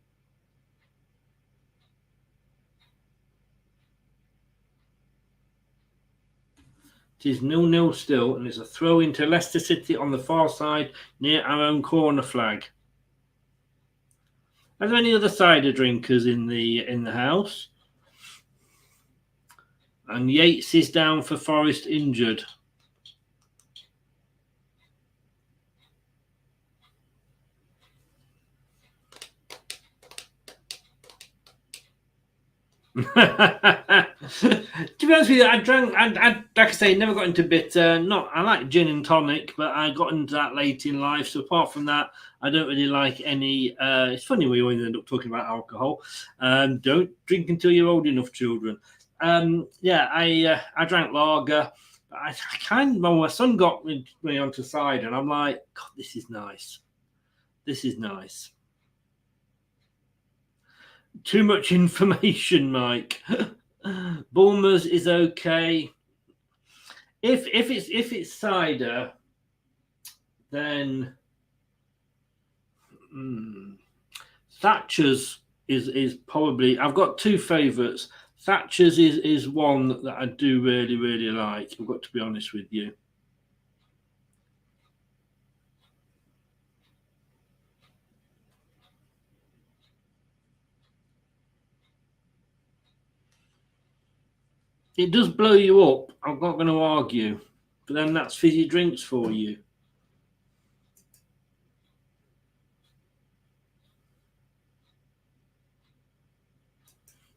It is 0-0 still, and it's a throw into Leicester City on the far side near our own corner flag. Are there any other cider drinkers in the house? And Yates is down for Forest, injured. To be honest with you, I like I say, never got into bitter. I like gin and tonic, but I got into that late in life. So apart from that, I don't really like any. It's funny we always end up talking about alcohol. Don't drink until you're old enough, children. I drank lager. My son got me onto cider, and I'm like, God, this is nice. This is nice. Too much information, Mike. Bulmers is okay. If it's cider, then Thatcher's is probably. I've got two favourites. Thatcher's is one that I do really, really like. I've got to be honest with you. It does blow you up. I'm not going to argue. But then that's fizzy drinks for you.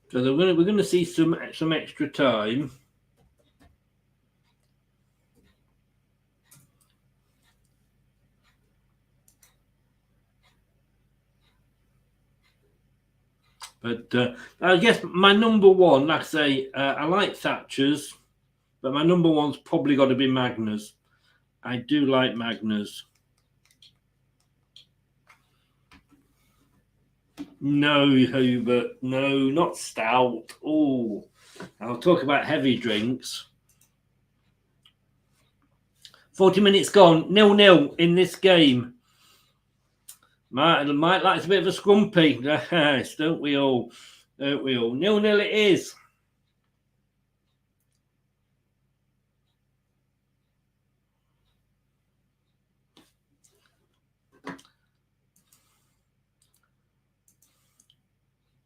So we're going to see some extra time. But I guess my number one, like I say, I like Thatcher's, but my number one's probably got to be Magna's. I do like Magna's. No, Hubert. No, not stout. Oh, I'll talk about heavy drinks. 40 minutes gone. 0-0 in this game. Might like it's a bit of a scrumpy. Yes, don't we all? Don't we all? 0-0 it is.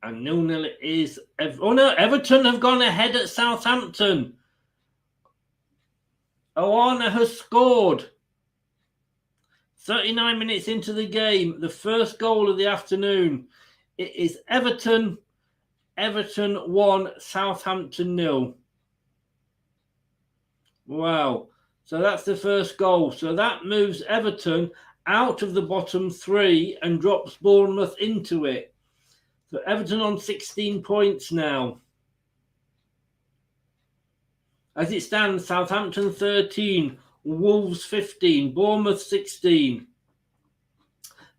And 0-0 it is. Oh no, Everton have gone ahead at Southampton. Oana has scored. 39 minutes into the game, the first goal of the afternoon. It is Everton 1, Southampton 0. Wow. So that's the first goal. So that moves Everton out of the bottom 3 and drops Bournemouth into it. So Everton on 16 points now. As it stands, Southampton 13, Wolves 15, Bournemouth 16.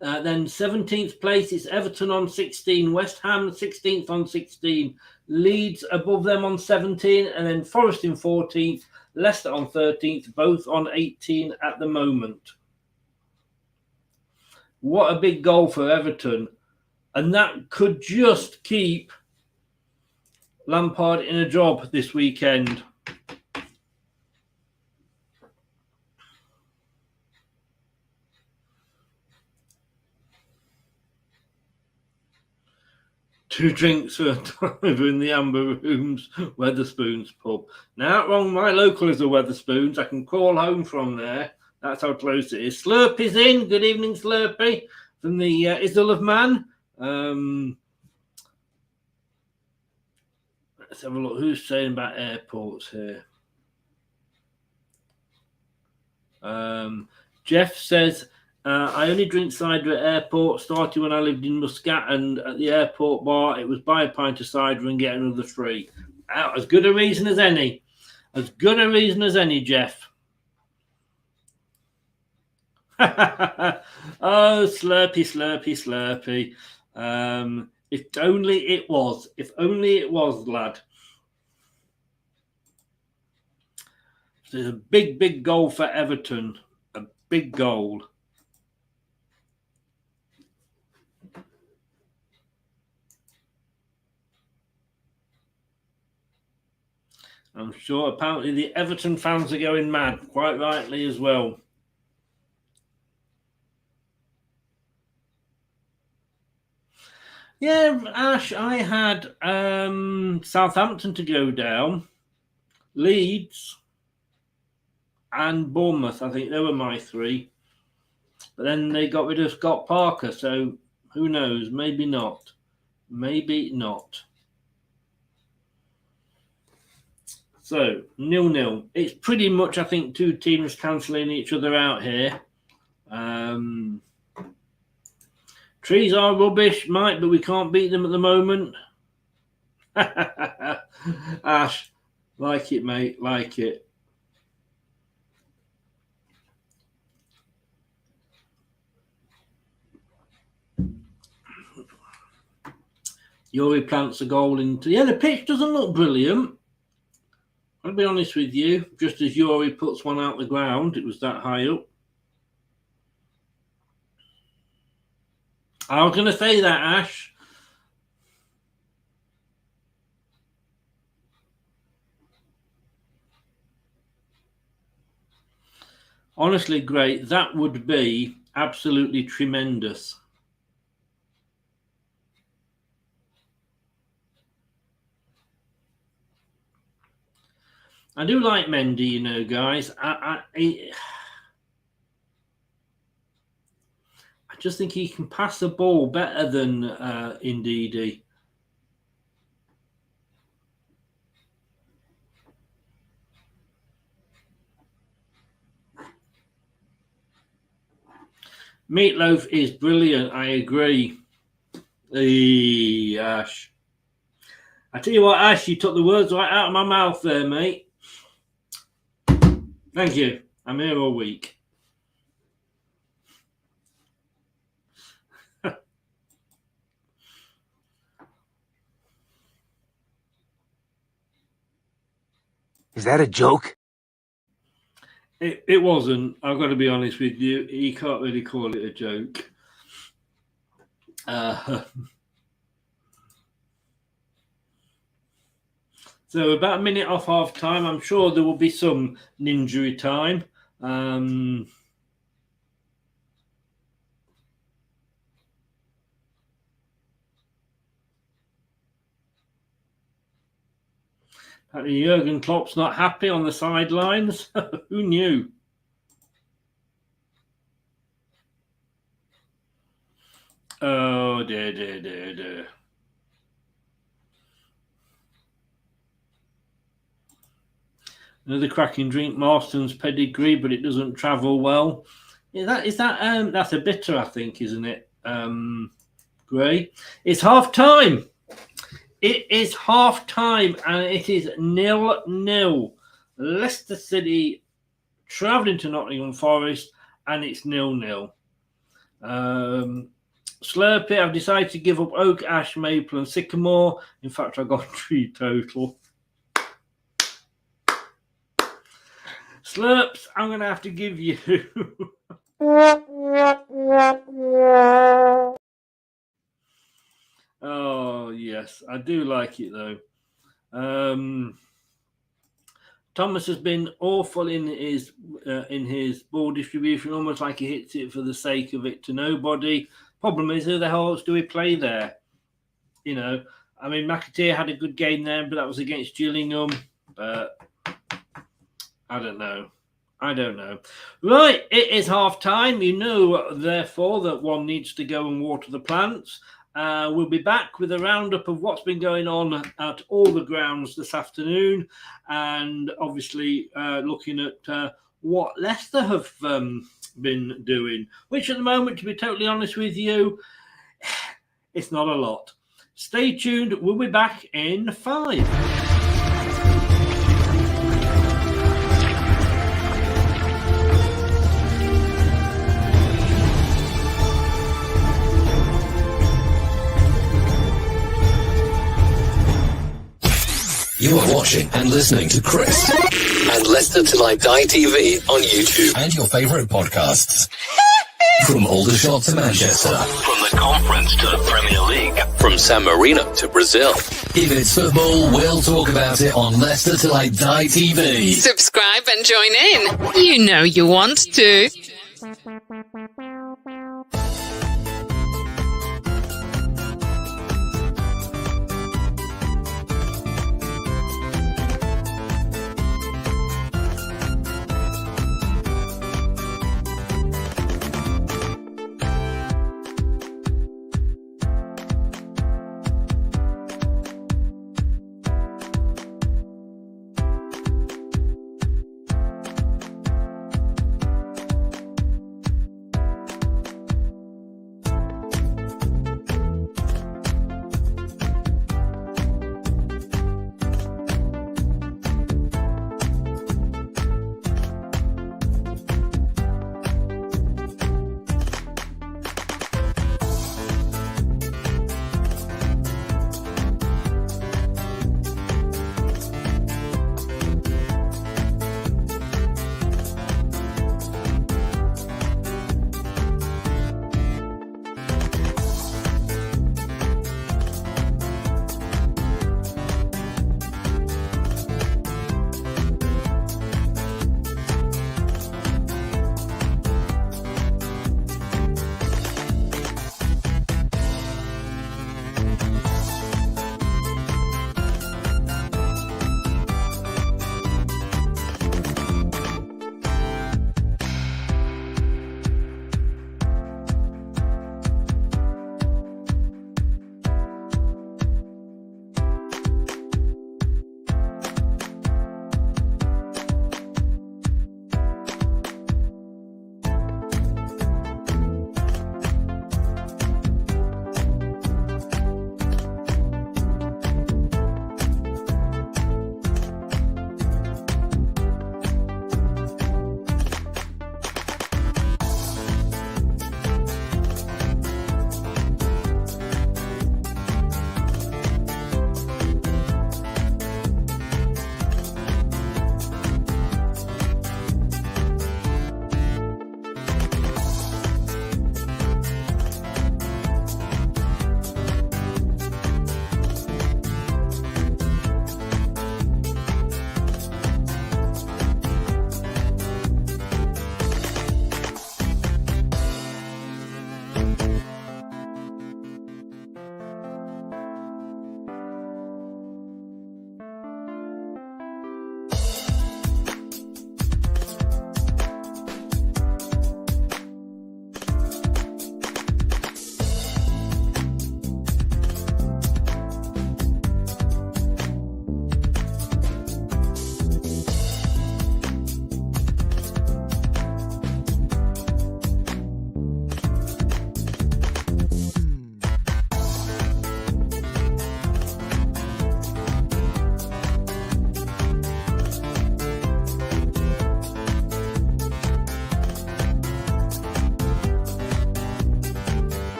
Then 17th place is Everton on 16, West Ham 16th on 16, Leeds above them on 17, and then Forest in 14th, Leicester on 13th, both on 18 at the moment. What a big goal for Everton. And that could just keep Lampard in a job this weekend. Two drinks for over in the Amber Rooms, Weatherspoons pub. Now, wrong, my local is a Weatherspoons. I can call home from there. That's how close it is. Slurpy's in. Good evening, Slurpy, from the Isle of Man. Let's have a look. Who's saying about airports here? Jeff says, I only drink cider at airport. Started when I lived in Muscat, and at the airport bar, it was buy a pint of cider and get another free. As good a reason as any. As good a reason as any, Jeff. Oh, Slurpy, Slurpy, Slurpy. If only it was. If only it was, lad. So it's a big, big goal for Everton. A big goal. I'm sure apparently the Everton fans are going mad, quite rightly as well. Yeah, Ash, I had Southampton to go down, Leeds, and Bournemouth. I think they were my 3. But then they got rid of Scott Parker, so who knows? Maybe not. Maybe not. So, 0-0. It's pretty much, I think, 2 teams cancelling each other out here. Trees are rubbish, Mike, but we can't beat them at the moment. Ash, like it, mate, like it. Yuri plants a goal into... Yeah, the pitch doesn't look brilliant. I'll be honest with you. Just as Yuri puts one out the ground, it was that high up. I was going to say that, Ash. Honestly, great. That would be absolutely tremendous. I do like Mendy, you know, guys. I just think he can pass the ball better than Ndidi. Meatloaf is brilliant. I agree. Hey, Ash. I tell you what, Ash, you took the words right out of my mouth there, mate. Thank you. I'm here all week. Is that a joke? It wasn't. I've got to be honest with you. You can't really call it a joke. So about a minute off half time. I'm sure there will be some injury time. Apparently Jurgen Klopp's not happy on the sidelines. Who knew? Oh, dear. Another cracking drink, Marston's Pedigree, but it doesn't travel well. That's a bitter, I think, isn't it? Gray. It's half time. It is half time, and it is 0-0. Leicester City travelling to Nottingham Forest, and it's 0-0. Slurpee, I've decided to give up Oak, Ash, Maple, and Sycamore. In fact, I got 3 total. Slurps, I'm going to have to give you. Oh, yes, I do like it, though. Thomas has been awful in his ball distribution, almost like he hits it for the sake of it to nobody. Problem is, who the hell else do we play there? You know, I mean, McAteer had a good game there, but that was against Gillingham. But I don't know. Right, it is half time. You know, therefore, that one needs to go and water the plants. We'll be back with a roundup of what's been going on at all the grounds this afternoon, and obviously looking at what Leicester have been doing, which at the moment, to be totally honest with you, it's not a lot. Stay tuned. We'll be back in 5. You are watching and listening to Chris and Leicester Till I Die TV on YouTube and your favourite podcasts. From Aldershot to Manchester, from the Conference to the Premier League, from San Marino to Brazil. If it's football, we'll talk about it on Leicester Till I Die TV. Subscribe and join in. You know you want to.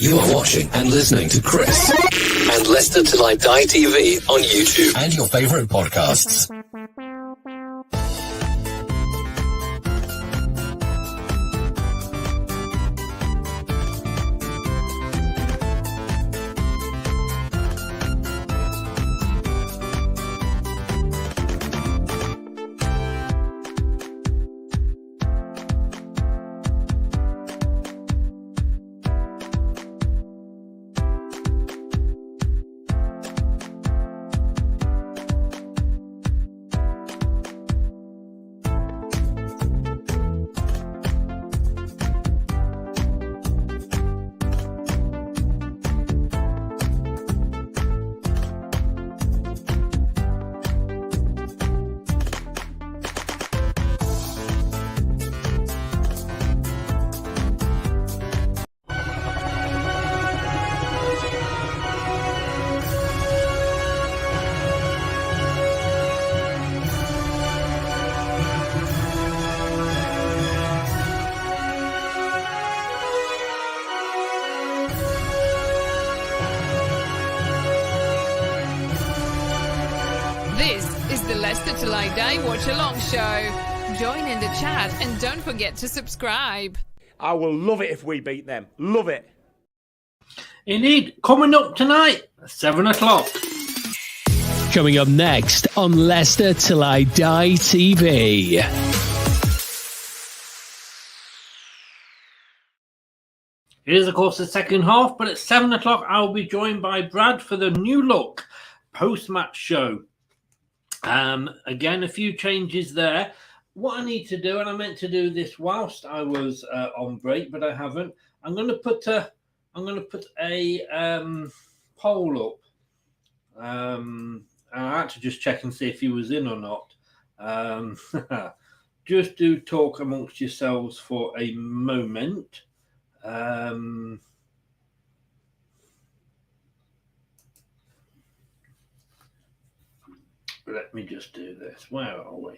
You are watching and listening to Chris and Leicester Till I Die TV on YouTube and your favourite podcasts. This is the Leicester Till I Die Watchalong show. Join in the chat and don't forget to subscribe. I will love it if we beat them. Love it. Indeed, coming up tonight, 7 o'clock. Coming up next on Leicester Till I Die TV. It is, of course, the second half, but at 7 o'clock, I'll be joined by Brad for the new look post-match show. Again, a few changes there. What I need to do, and I meant to do this whilst I was on break, but I haven't. I'm going to put a poll up. I had to just check and see if he was in or not. Just do talk amongst yourselves for a moment. Let me just do this. Where are we?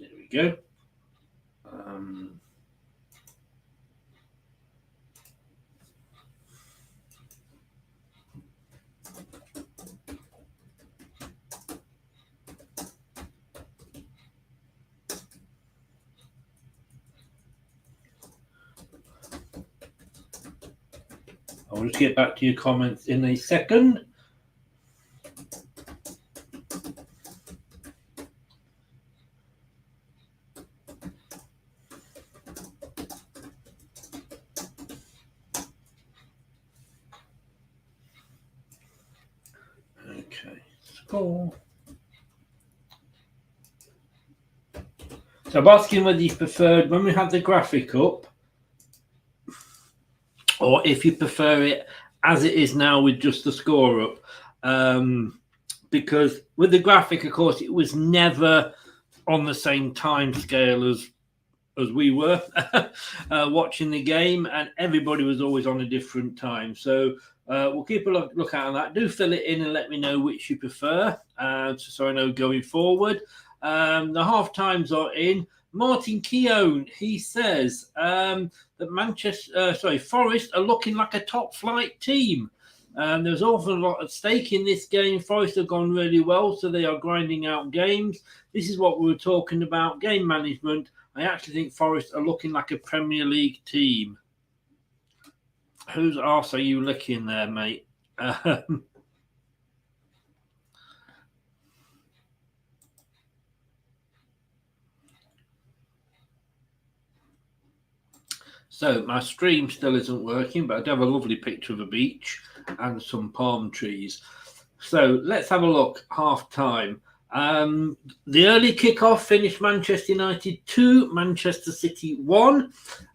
There we go. I'll just get back to your comments in a second. Okay, score. So I'm asking whether you preferred when we have the graphic up, or if you prefer it as it is now with just the score up. Because with the graphic, of course, it was never on the same time scale as we were watching the game, and everybody was always on a different time. So we'll keep a look out on that. Do fill it in and let me know which you prefer, so I know going forward. The half times are in. Martin Keown, he says that Forest are looking like a top flight team. There's awful lot at stake in this game. Forest have gone really well, so they are grinding out games. This is what we were talking about, game management. I actually think Forest are looking like a Premier League team. Whose arse are you licking there, mate? So my stream still isn't working, but I do have a lovely picture of a beach and some palm trees. So let's have a look. Half time. The early kickoff finished Manchester United 2, Manchester City 1,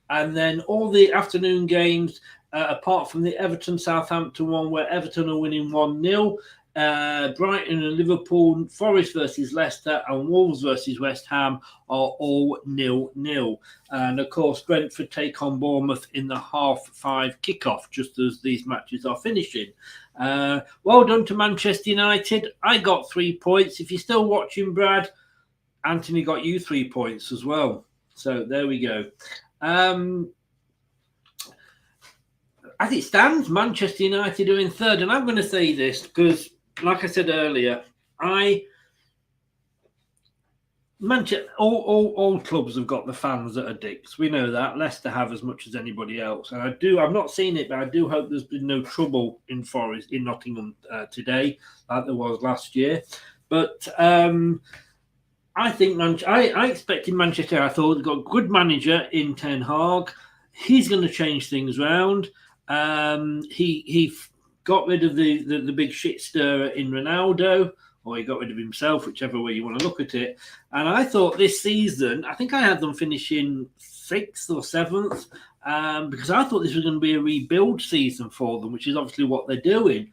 and then all the afternoon games, apart from the Everton-Southampton one, where Everton are winning 1-0. Brighton and Liverpool, Forest versus Leicester, and Wolves versus West Ham are all 0-0. And of course, Brentford take on Bournemouth in the 5:30 kickoff, just as these matches are finishing. Well done to Manchester United. I got 3 points. If you're still watching, Brad, Anthony got you 3 points as well. So there we go. as it stands, Manchester United are in third. And I'm going to say this because, like I said earlier, all clubs have got the fans that are dicks. We know that. Leicester have as much as anybody else. And I've not seen it, but I do hope there's been no trouble in Nottingham today, like there was last year. But I think I expected Manchester. I thought they've got a good manager in Ten Hag. He's going to change things around. He got rid of the big shit stirrer in Ronaldo, or he got rid of himself, whichever way you want to look at it. And I thought this season, I think I had them finishing 6th or 7th, because I thought this was going to be a rebuild season for them, which is obviously what they're doing.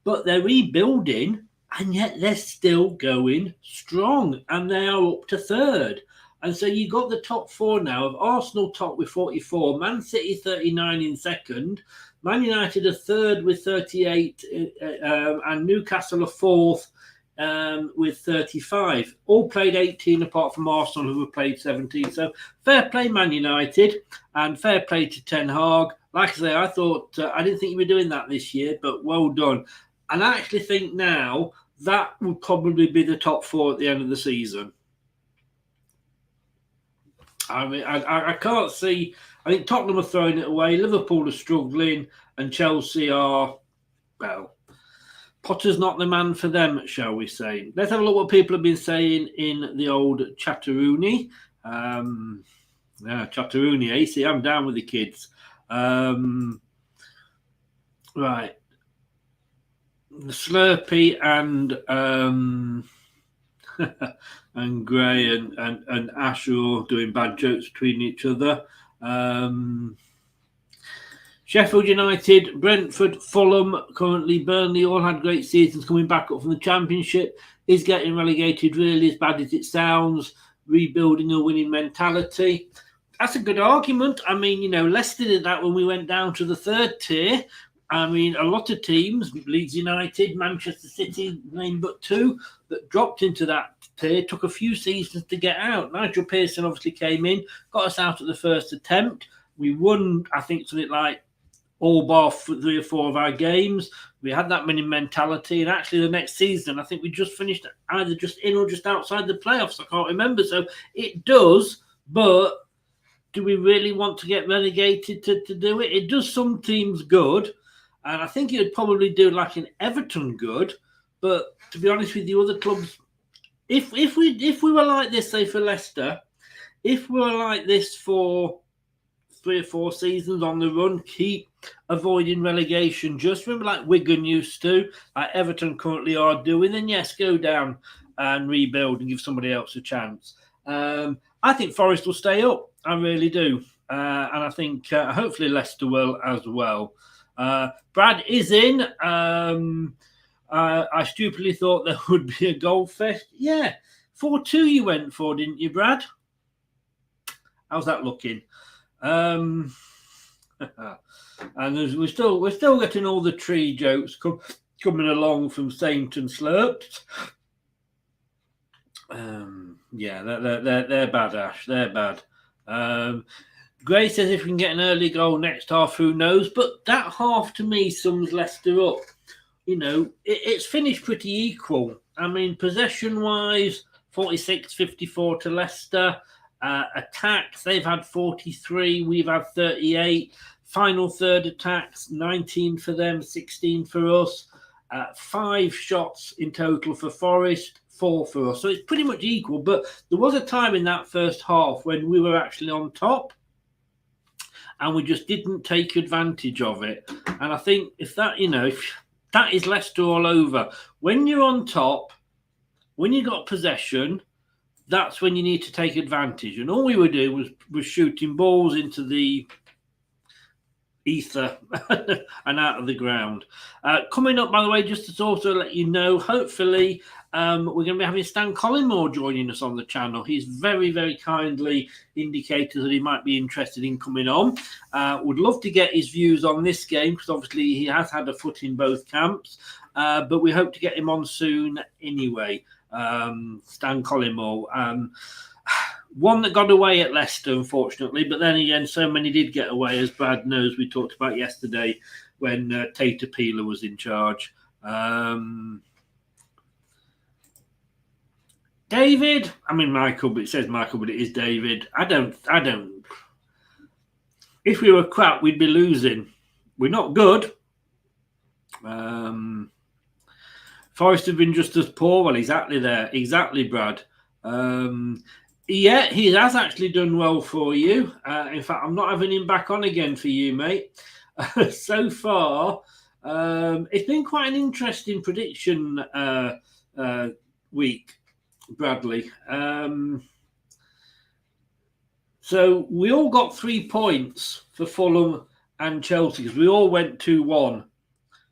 But they're rebuilding, and yet they're still going strong, and they are up to 3rd. And so you got the top 4 now of Arsenal top with 44, Man City 39 in 2nd, Man United are 3rd with 38, and Newcastle are 4th with 35. All played 18 apart from Arsenal, who have played 17. So fair play, Man United, and fair play to Ten Hag. Like I say, I thought I didn't think you were doing that this year, but well done. And I actually think now that would probably be the top 4 at the end of the season. I mean, I can't see. I think Tottenham are throwing it away. Liverpool are struggling, and Chelsea are, well, Potter's not the man for them, shall we say. Let's have a look what people have been saying in the old Chatteroony. Chatteroony, eh? See, I'm down with the kids. Right. Slurpee and and Gray and Ash are all doing bad jokes between each other. Sheffield United, Brentford, Fulham, currently Burnley all had great seasons coming back up from the Championship. Is getting relegated really as bad as it sounds? Rebuilding a winning mentality. That's a good argument. I mean, Leicester did that when we went down to the 3rd tier. I mean, a lot of teams, Leeds United, Manchester City, name but 2, that dropped into that tier, took a few seasons to get out. Nigel Pearson obviously came in, got us out at the first attempt. We won, I think, something like all bar 3 or 4 of our games. We had that winning mentality. And actually the next season, I think we just finished either just in or just outside the playoffs. I can't remember. So it does, but do we really want to get relegated to do it? It does some teams good. And I think it would probably do like an Everton good. But to be honest with you, other clubs, if we were like this, say for Leicester, if we were like this for 3 or 4 seasons on the run, keep avoiding relegation, just remember like Wigan used to, like Everton currently are doing, then yes, go down and rebuild and give somebody else a chance. I think Forest will stay up. I really do. And I think hopefully Leicester will as well. Brad is in. I stupidly thought there would be a goal fest. Yeah, 4-2 you went for, didn't you, Brad? How's that looking? And we're still getting all the tree jokes coming along from Saint and Slurped. Yeah, they're bad, Ash. They're bad. Gray says if we can get an early goal next half, who knows? But that half to me sums Leicester up. It's finished pretty equal. I mean, possession-wise, 46-54 to Leicester. Attacks, they've had 43, we've had 38. Final third attacks, 19 for them, 16 for us. 5 shots in total for Forest, 4 for us. So it's pretty much equal. But there was a time in that first half when we were actually on top, and we just didn't take advantage of it. And I think if that is Leicester all over. When you're on top, when you got possession, that's when you need to take advantage. And all we were doing was shooting balls into the ether and out of the ground. Coming up, by the way, just to also let you know, hopefully we're going to be having Stan Collymore joining us on the channel. He's very, very kindly indicated that he might be interested in coming on. Would love to get his views on this game because obviously he has had a foot in both camps. But we hope to get him on soon anyway. Stan Collymore. One that got away at Leicester, unfortunately, but then again, so many did get away, as Brad knows. We talked about yesterday when Tater Peeler was in charge. David, I mean Michael, but it says Michael, but it is David. I don't. If we were crap, we'd be losing. We're not good. Forest have been just as poor. Well, exactly there. Exactly, Brad. Yeah, he has actually done well for you. In fact, I'm not having him back on again for you, mate. So far, it's been quite an interesting prediction week, Bradley. So we all got 3 points for Fulham and Chelsea because we all went 2-1.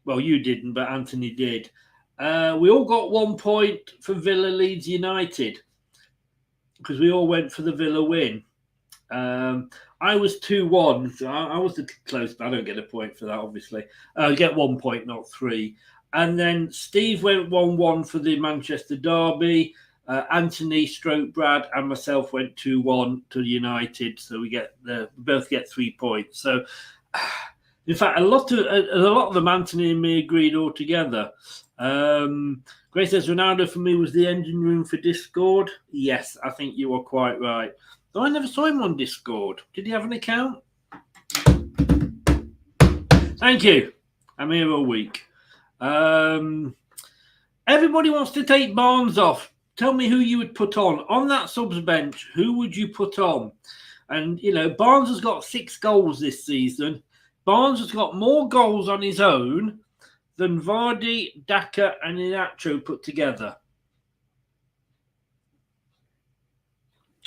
Well, you didn't, but Anthony did. We all got 1 point for Villa Leeds United because we all went for the Villa win. I was 2-1, so I was close, but I don't get a point for that, obviously. I get 1 point, not 3. And then Steve went 1-1 for the Manchester derby. Anthony, Brad, and myself went 2-1 to United, so we both get 3 points. So, in fact, a lot of them, Anthony and me agreed altogether. Grace says Ronaldo for me was the engine room for Discord. Yes, I think you are quite right. Though I never saw him on Discord. Did he have an account? Thank you. I'm here all week. Everybody wants to take Barnes off. Tell me who you would put on that subs bench. Who would you put on? And Barnes has got 6 goals this season. Barnes has got more goals on his own than Vardy, Daka, and Inacho put together.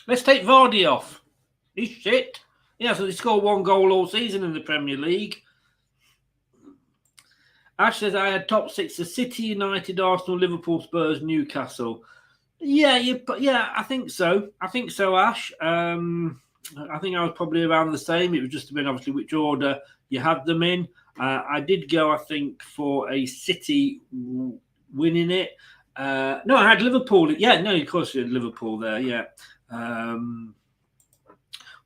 Let's take Vardy off. He's shit. Yeah, so they scored 1 goal all season in the Premier League. Ash says I had top 6 of City, United, Arsenal, Liverpool, Spurs, Newcastle. Yeah, I think so. Ash. I think I was probably around the same. It was just about obviously which order you had them in. I did go, I think, for a City winning it. No, I had Liverpool. Yeah, no, of course you had Liverpool there. Yeah.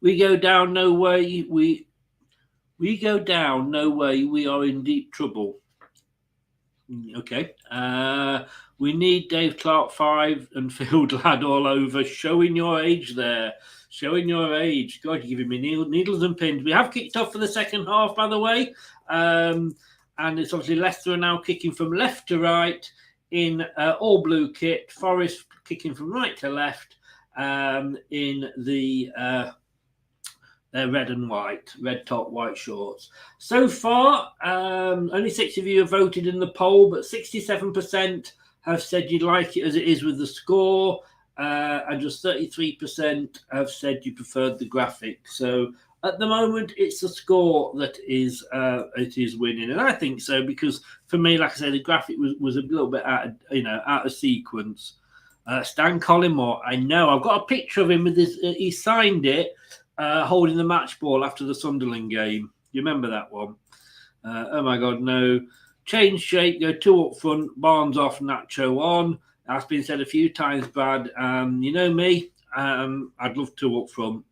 We go down, no way. We go down, no way. We are in deep trouble. Okay. We need Dave Clark 5 and Field Lad all over. Showing your age there. Showing your age. God, you're giving me needles and pins. We have kicked off for the second half, by the way. And it's obviously Leicester are now kicking from left to right in all blue kit. Forest kicking from right to left in the red and white, red top, white shorts. So far, only 6 of you have voted in the poll, but 67% have said you'd like it as it is with the score, and just 33% have said you preferred the graphic. So at the moment, it's the score that is winning, and I think so because for me, like I said, the graphic was a little bit out of sequence. Stan Collymore, I know. I've got a picture of him with his. He signed it. Holding the match ball after the Sunderland game. You remember that one? Oh my God, no. Change shape, go 2 up front, Barnes off, Nacho on. That's been said a few times, Brad. You know me, I'd love 2 up front.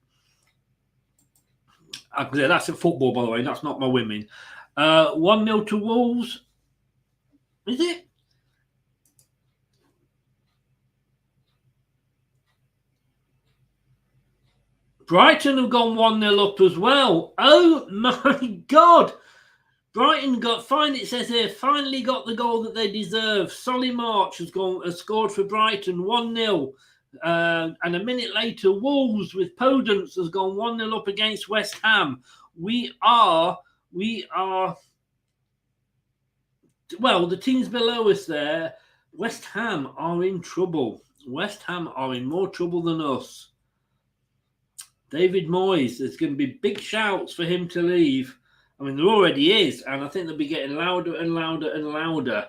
That's a football, by the way. That's not my women. 1-0 to Wolves. Is it? Brighton have gone 1-0 up as well. Oh my God. Brighton it says here, finally got the goal that they deserve. Solly March has scored for Brighton 1-0. And a minute later, Wolves with Podence has gone 1-0 up against West Ham. We are, well, the teams below us there, West Ham are in trouble. West Ham are in more trouble than us. David Moyes, there's going to be big shouts for him to leave. I mean, there already is, and I think they'll be getting louder and louder and louder.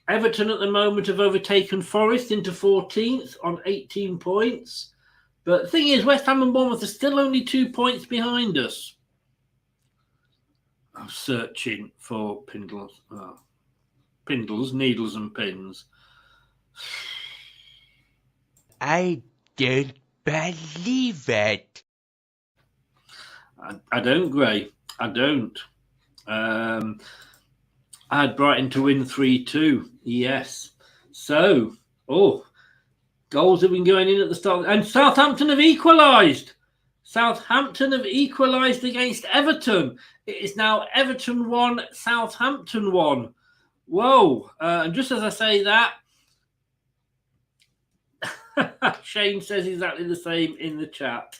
Everton at the moment have overtaken Forest into 14th on 18 points. But the thing is, West Ham and Bournemouth are still only 2 points behind us. I'm searching for Pindles, needles and pins. I don't believe it. I don't, Gray. I don't. I had Brighton to win 3-2. Yes. So, goals have been going in at the start. And Southampton have equalised. Southampton have equalised against Everton. It is now Everton 1, Southampton 1. Whoa. And just as I say that, Shane says exactly the same in the chat.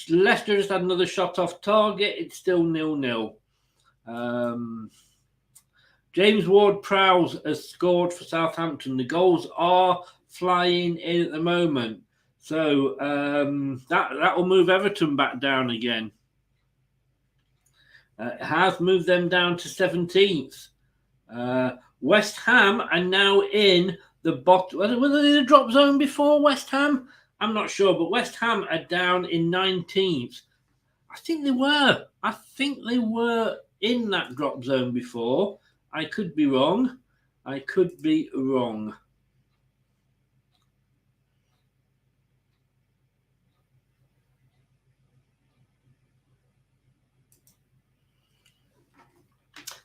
Leicester just had another shot off target. It's still 0-0. James Ward-Prowse has scored for Southampton. The goals are flying in at the moment. So that will move Everton back down again. It has moved them down to 17th. West Ham are now in the bottom. Were they in the drop zone before West Ham? I'm not sure, but West Ham are down in 19th. I think they were. I think they were in that drop zone before. I could be wrong.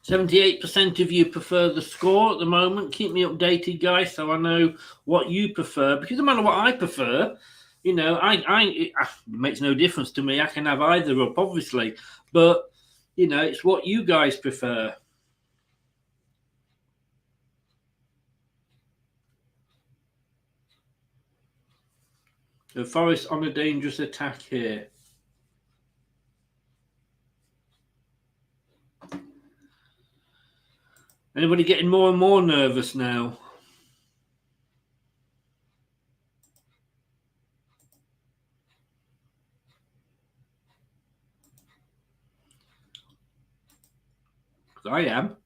78% of you prefer the score at the moment. Keep me updated, guys, so I know what you prefer. Because no matter what I prefer, you know, it makes no difference to me. I can have either up, obviously. But, you know, it's what you guys prefer. So Forest on a dangerous attack here. Anybody getting more and more nervous now? Because I am.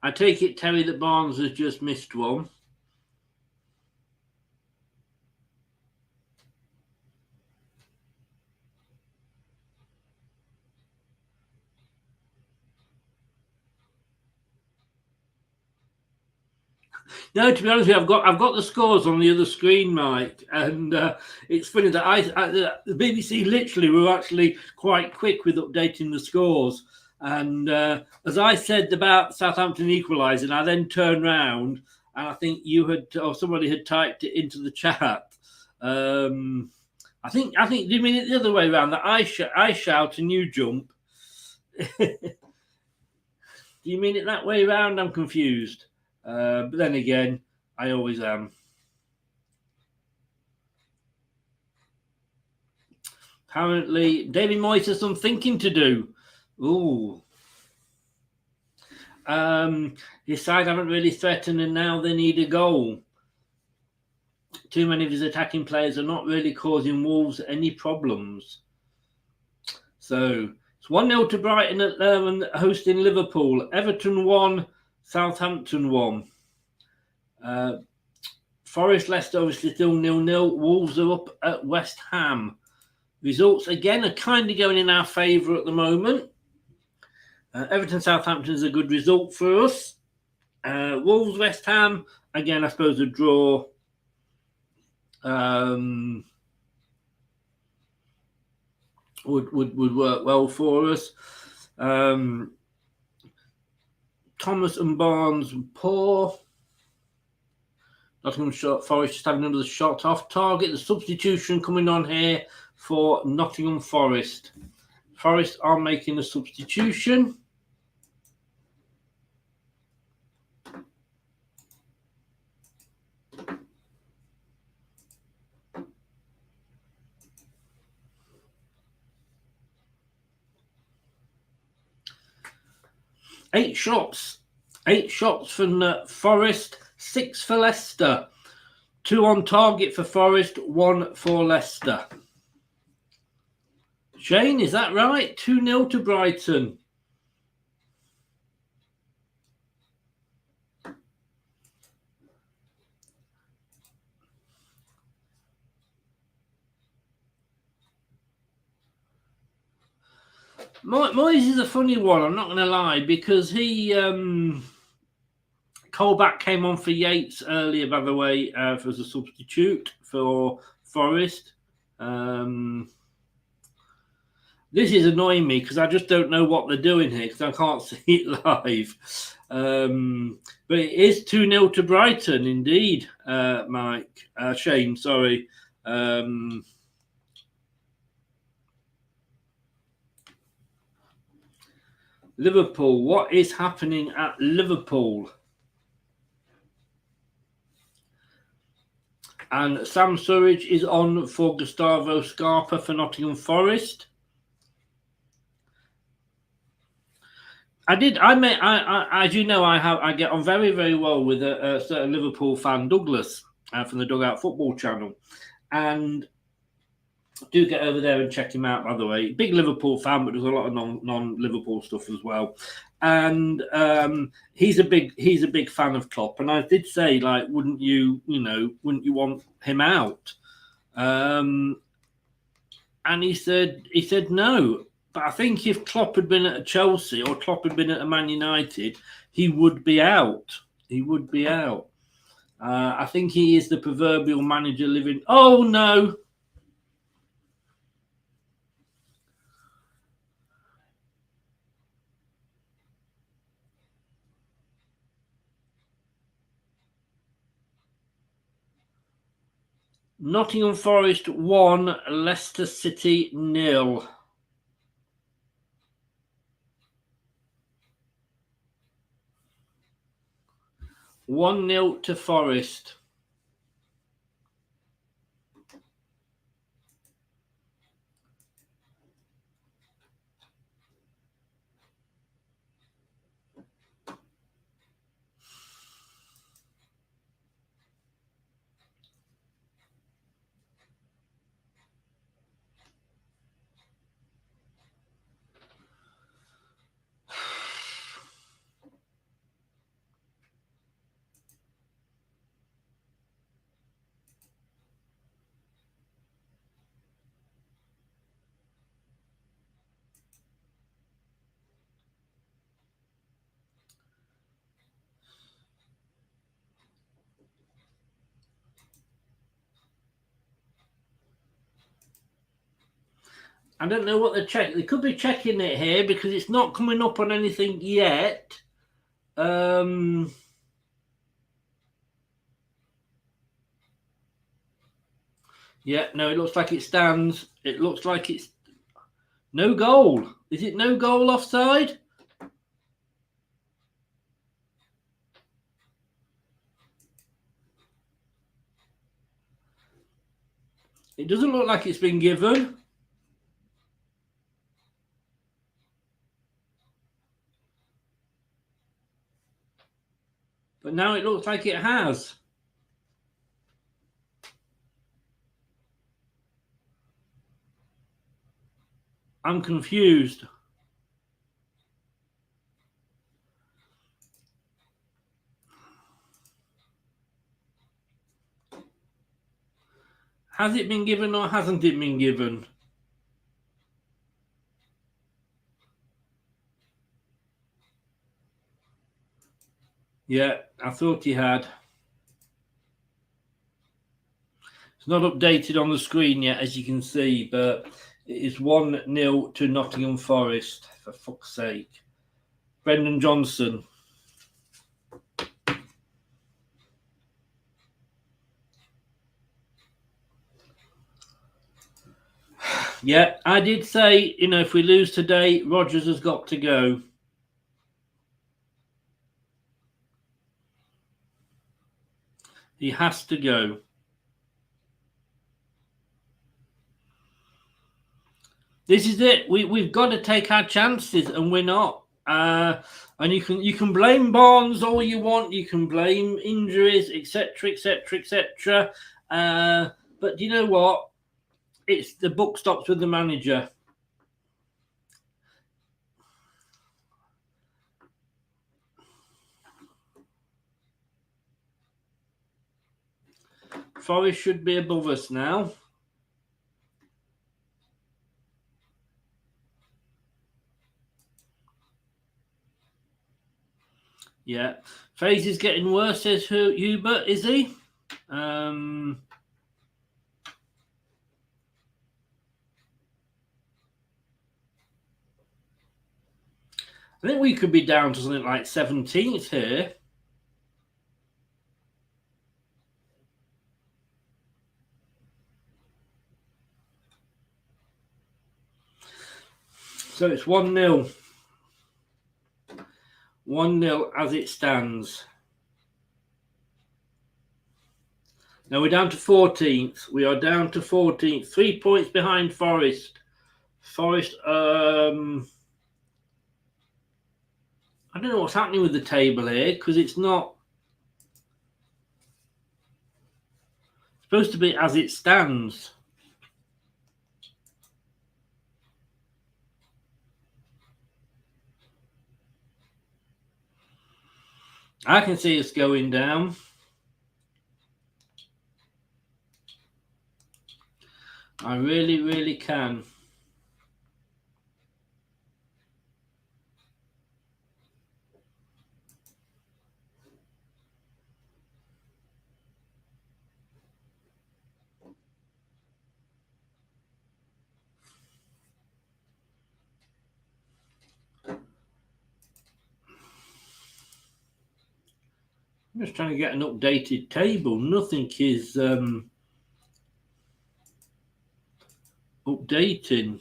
I take it, Terry, that Barnes has just missed one. No, to be honest with you, I've got the scores on the other screen, Mike, and it's funny that the BBC literally were actually quite quick with updating the scores. And as I said about Southampton equalising, I then turned round and I think you had, or somebody had typed it into the chat. I think. Do you mean it the other way around? That I shout and you jump. Do you mean it that way around? I'm confused. But then again, I always am. Apparently, David Moyes has some thinking to do. Ooh. His side haven't really threatened, and now they need a goal. Too many of his attacking players are not really causing Wolves any problems. So it's 1-0 to Brighton at hosting Liverpool. Everton 1, Southampton 1. Forest Leicester obviously still 0-0. Wolves are up at West Ham. Results again are kind of going in our favour at the moment. Everton Southampton is a good result for us. Wolves West Ham, again, I suppose a draw. Would work well for us. Thomas and Barnes poor. Nottingham Forest just having another shot off target. The substitution coming on here for Nottingham Forest. Forest are making a substitution. Eight shots from Forest, 6 for Leicester. 2 on target for Forest, 1 for Leicester. Shane, is that right? 2-0 to Brighton. Moyes is a funny one, I'm not going to lie, because he Colback came on for Yates earlier, by the way, as a substitute for Forest. This is annoying me because I just don't know what they're doing here because I can't see it live. But it is 2-0 to Brighton, indeed, Mike. Shane, sorry. Liverpool, what is happening at Liverpool? And Sam Surridge is on for Gustavo Scarpa for Nottingham Forest. As you know, I get on very, very well with a certain Liverpool fan, Douglas, from the Dugout Football Channel, and do get over there and check him out. By the way, big Liverpool fan, but there's a lot of non-Liverpool stuff as well. And he's a big fan of Klopp, and I did say, like, wouldn't you want him out? And he said no. But I think if Klopp had been at Chelsea or Klopp had been at Man United, he would be out. He would be out. I think he is the proverbial manager living. Oh, no. Nottingham Forest 1, Leicester City 0. One 0 to Forest. I don't know what they're checking. They could be checking it here because it's not coming up on anything yet. Yeah, no, it looks like it stands. It looks like it's no goal. Is it no goal offside? It doesn't look like it's been given. But now it looks like it has. I'm confused. Has it been given or hasn't it been given? Yeah, I thought he had. It's not updated on the screen yet, as you can see, but it is 1-0 to Nottingham Forest, for fuck's sake. Brendan Johnson. Yeah, I did say, if we lose today, Rodgers has got to go. He has to go. This is it. We've got to take our chances, and we're not. And you can blame Barnes all you want. You can blame injuries, etc., etc., etc. But you know what? It's the buck stops with the manager. Forest should be above us now. Yeah. Fraser's getting worse, says Hubert, is he? I think we could be down to something like 17th here. So it's 1-0. 1-0 as it stands. Now we're down to 14th. We are down to 14th. 3 points behind Forest. Forest, I don't know what's happening with the table here because it's not supposed to be as it stands. I can see us going down. I really, really can. I'm just trying to get an updated table. Nothing is updating.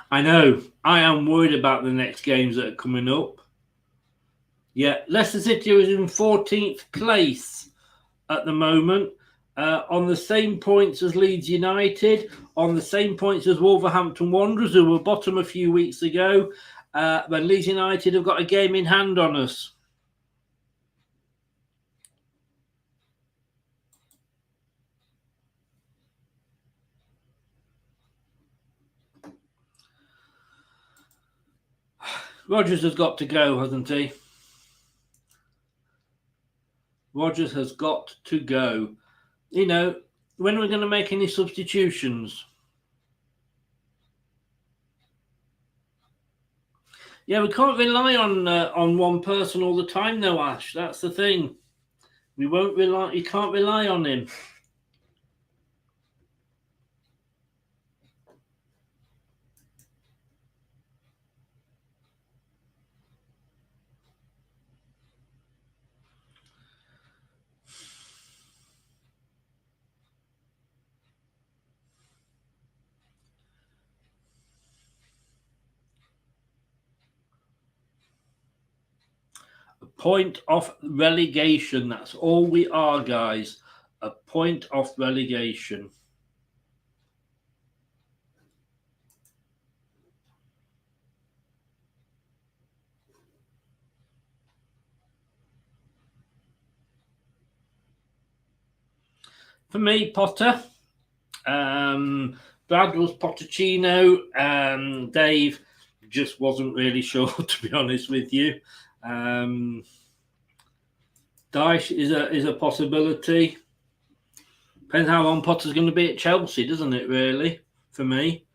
I know. I am worried about the next games that are coming up. Yeah, Leicester City is in 14th place at the moment, on the same points as Leeds United, on the same points as Wolverhampton Wanderers, who were bottom a few weeks ago. But Leeds United have got a game in hand on us. Rodgers has got to go, hasn't he? Rodgers has got to go. You know, when are we going to make any substitutions? Yeah, we can't rely on one person all the time, though, Ash. That's the thing. We won't rely. You can't rely on him. A point off relegation. That's all we are, guys. A point off relegation. For me, Potter. Brad was Pochettino. Dave just wasn't really sure, to be honest with you. Dyche is a possibility. Depends how long Potter's going to be at Chelsea, doesn't it, really, for me?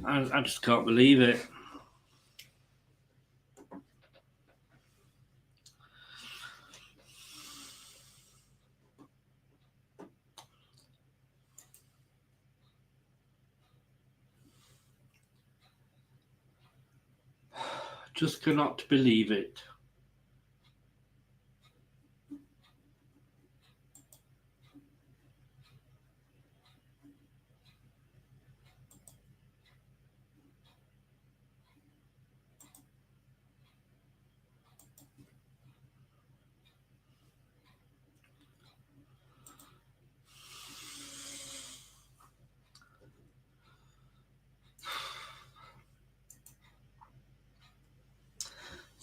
I just can't believe it. Just cannot believe it.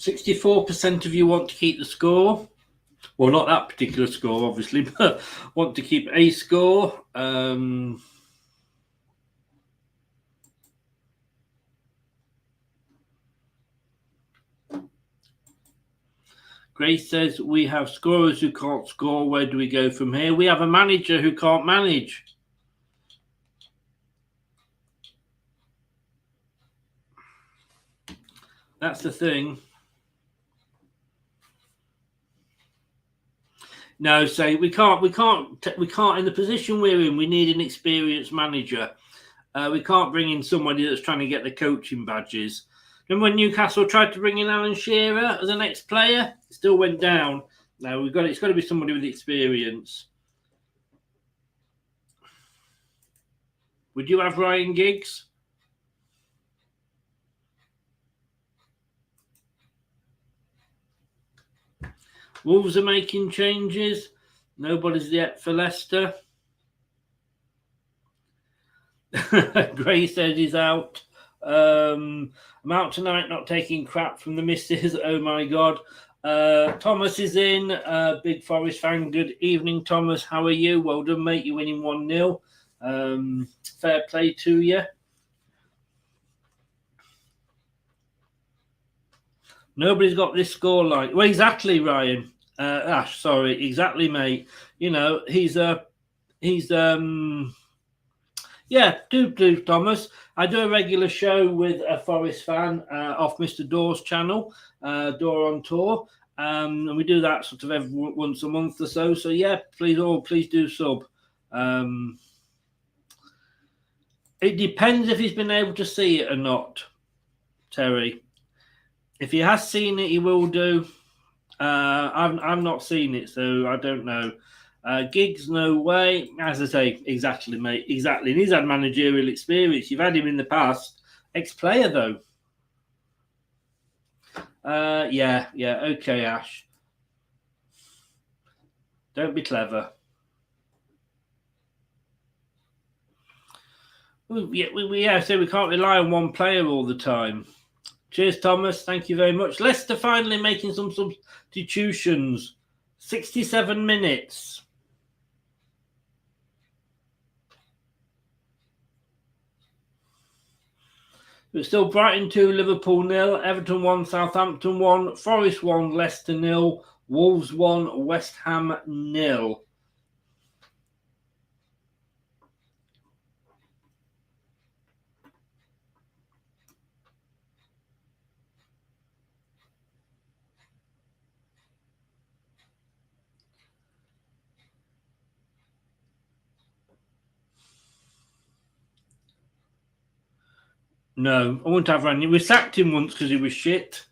64% of you want to keep the score. Well, not that particular score, obviously, but want to keep a score. Grace says, we have scorers who can't score. Where do we go from here? We have a manager who can't manage. That's the thing. No, say we can't in the position we're in, we need an experienced manager. We can't bring in somebody that's trying to get the coaching badges. Remember when Newcastle tried to bring in Alan Shearer as an ex-player? It still went down. No, it's got to be somebody with experience. Would you have Ryan Giggs? Wolves are making changes. Nobody's yet for Leicester. Gray says he's out. I'm out tonight, not taking crap from the missus. Oh my God. Thomas is in. Big Forest fan. Good evening, Thomas. How are you? Well done, mate. You're winning 1-0. Fair play to you. Nobody's got this score line. Well, exactly, Ryan. Ash, sorry. Exactly, mate. You know, yeah, do, Thomas. I do a regular show with a Forest fan off Mr. Dawes' channel, Daw on Tour. And we do that sort of every once a month or so. So, yeah, please do sub. It depends if he's been able to see it or not, Terry. If he has seen it, he will do. I've not seen it, so I don't know. Giggs, no way. As I say, exactly, mate. Exactly. And he's had managerial experience. You've had him in the past. Ex-player, though. Yeah. Okay, Ash. Don't be clever. So we can't rely on one player all the time. Cheers, Thomas. Thank you very much. Leicester finally making some substitutions. 67 minutes. It's still Brighton 2, Liverpool 0, Everton 1, Southampton 1, Forest 1, Leicester 0, Wolves 1, West Ham 0. No, I wouldn't have Randy. We sacked him once because he was shit.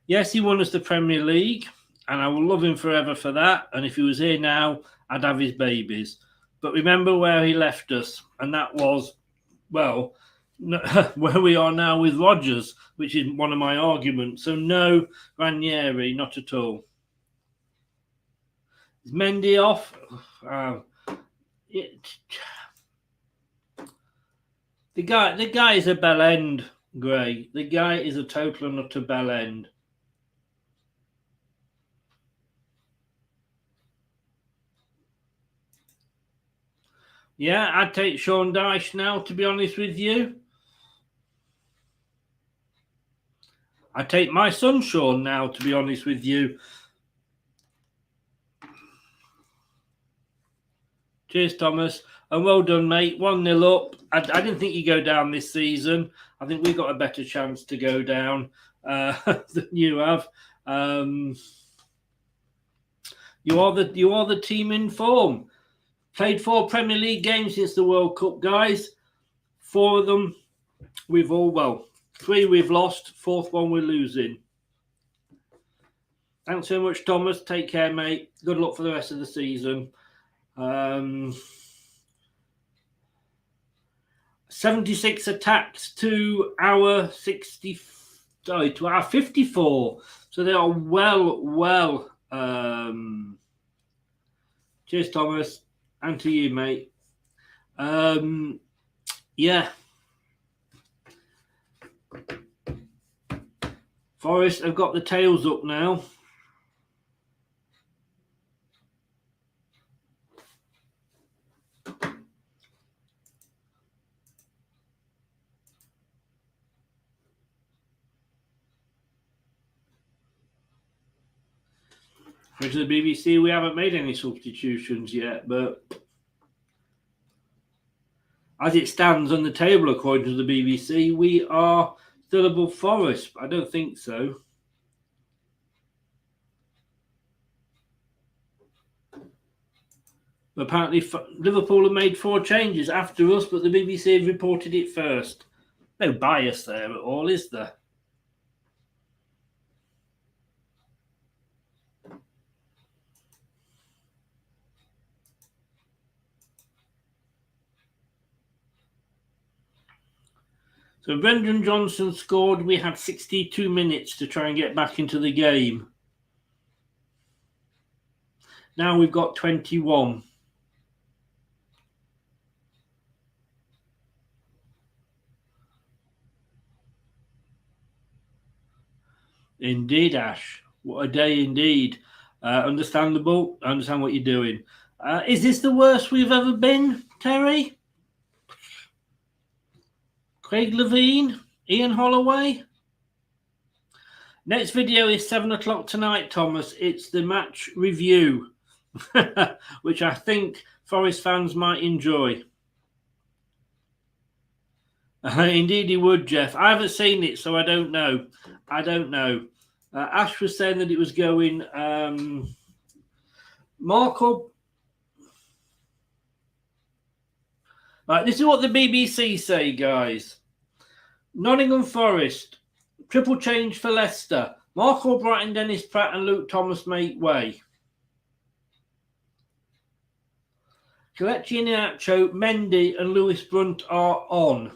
Yes, he won us the Premier League, and I will love him forever for that. And if he was here now, I'd have his babies. But remember where he left us, and that was, well, where we are now with Rodgers, which is one of my arguments. So no, Ranieri, not at all. Is Mendy off? The guy is a bell end, Gray. The guy is a total and utter bell end. Yeah, I'd take Sean Dyche now, to be honest with you. I'd take my son Sean now, to be honest with you. Cheers, Thomas. And well done, mate. 1-0 up. I didn't think you'd go down this season. I think we've got a better chance to go down than you have. You are the team in form. Played 4 Premier League games since the World Cup, guys. 4 of them, 3 we've lost. 4th one we're losing. Thanks so much, Thomas. Take care, mate. Good luck for the rest of the season. 76 attacks to our 54. So they are well. Cheers, Thomas. And to you, mate. Yeah. Forest have got the tails up now. Which the BBC, we haven't made any substitutions yet, but as it stands on the table, according to the BBC, we are still above Forest. I don't think so. But apparently, Liverpool have made 4 changes after us, but the BBC have reported it first. No bias there at all, is there? So Brendan Johnson scored. We had 62 minutes to try and get back into the game. Now we've got 21. Indeed, Ash. What a day indeed. Understandable. I understand what you're doing. Is this the worst we've ever been, Terry? Craig Levine? Ian Holloway? Next video is 7 o'clock tonight, Thomas. It's the match review, which I think Forest fans might enjoy. Indeed he would, Jeff. I haven't seen it, so I don't know. Ash was saying that it was going Marco. Right, this is what the BBC say, guys. Nottingham Forest, triple change for Leicester. Mark Albrighton, Dennis Pratt and Luke Thomas make way. Kelechi Iheanacho, Mendy and Lewis Brunt are on.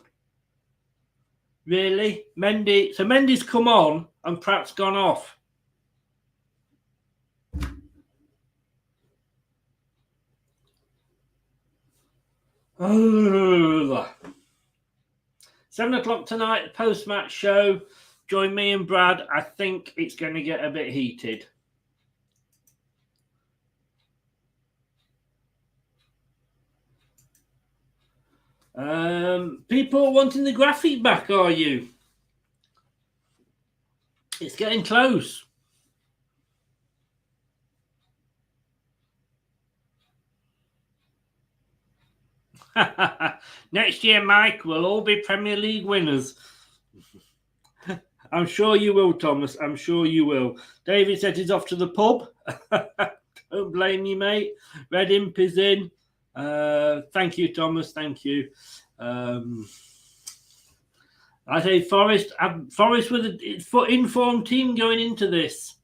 Really? Mendy? So Mendy's come on and Pratt's gone off. Oh. 7 o'clock tonight, post-match show. Join me and Brad. I think it's going to get a bit heated. People wanting the graphic back, are you? It's getting close. Next year, Mike, we'll all be Premier League winners. I'm sure you will, Thomas. I'm sure you will. David said he's off to the pub. Don't blame you, mate. Red Imp is in. Thank you, Thomas. Thank you. I say Forest with an informed team going into this.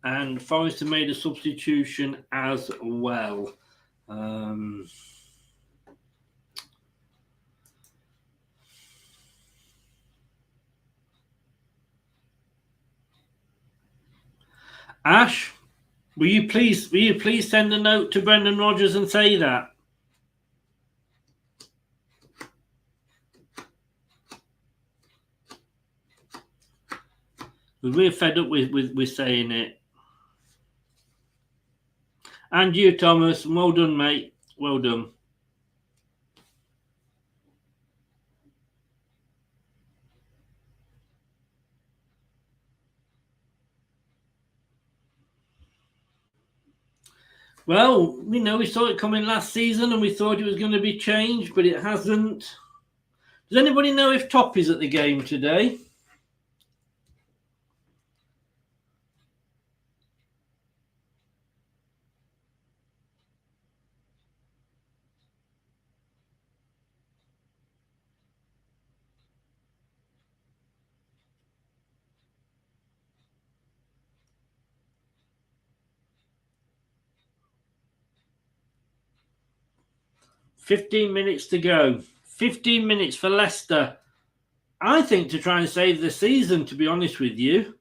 And Forest have made a substitution as well. Ash, will you please send a note to Brendan Rodgers and say that? Because we're fed up with saying it. And you, Thomas. Well done, mate. Well done. Well, we saw it coming last season and we thought it was going to be changed, but it hasn't. Does anybody know if Top is at the game today? 15 minutes to go. 15 minutes for Leicester. I think to try and save the season, to be honest with you.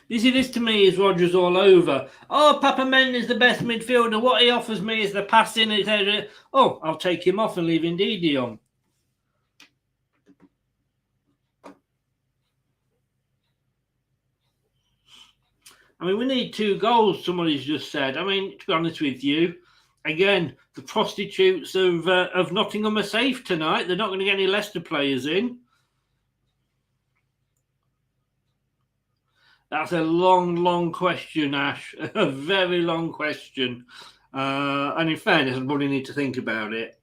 You see, this to me is Rodgers all over. Oh, Papa Men is the best midfielder. What he offers me is the passing. Oh, I'll take him off and leave Ndidi on. I mean, we need 2 goals, somebody's just said. I mean, to be honest with you, again, the prostitutes of Nottingham are safe tonight. They're not going to get any Leicester players in. That's a long, long question, Ash. A very long question. And in fairness, I probably need to think about it.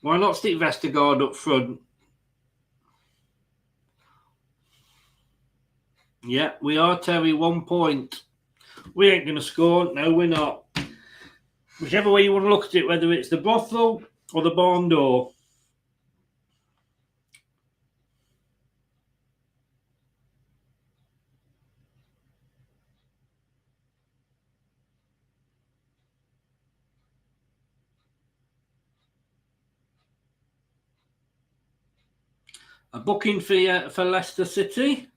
Why not stick Vestergaard up front? Yeah, we are, Terry, 1 point. We ain't going to score. No, we're not. Whichever way you want to look at it, whether it's the brothel or the barn door. A booking for Leicester City.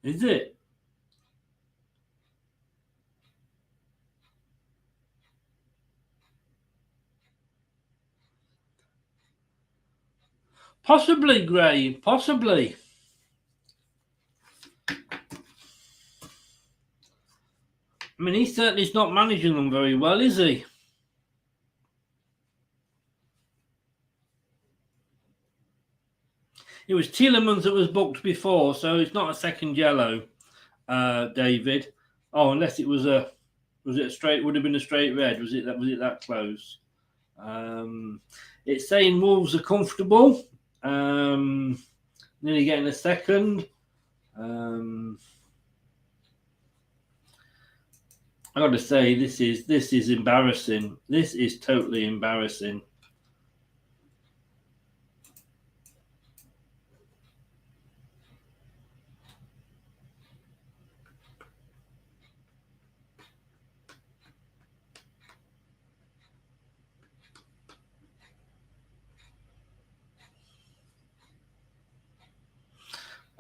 Is it? Possibly, Gray. Possibly. I mean, he certainly is not managing them very well, is he? It was Tielemans that was booked before, so it's not a second yellow, David. Oh, unless it was it a straight? Would have been a straight red. Was it that close? It's saying Wolves are comfortable. Nearly getting a second. I got to say, this is embarrassing. This is totally embarrassing.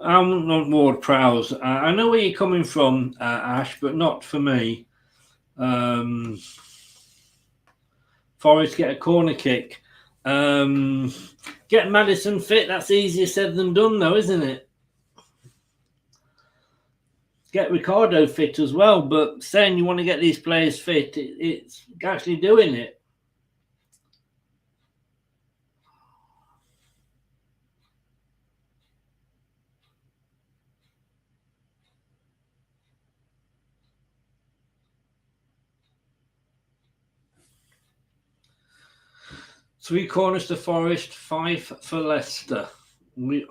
I'm not Ward Prowse. I know where you're coming from, Ash, but not for me. Forest get a corner kick. Get Maddison fit. That's easier said than done, though, isn't it? Get Ricardo fit as well, but saying you want to get these players fit, it's actually doing it. Three corners to Forest, 5 for Leicester.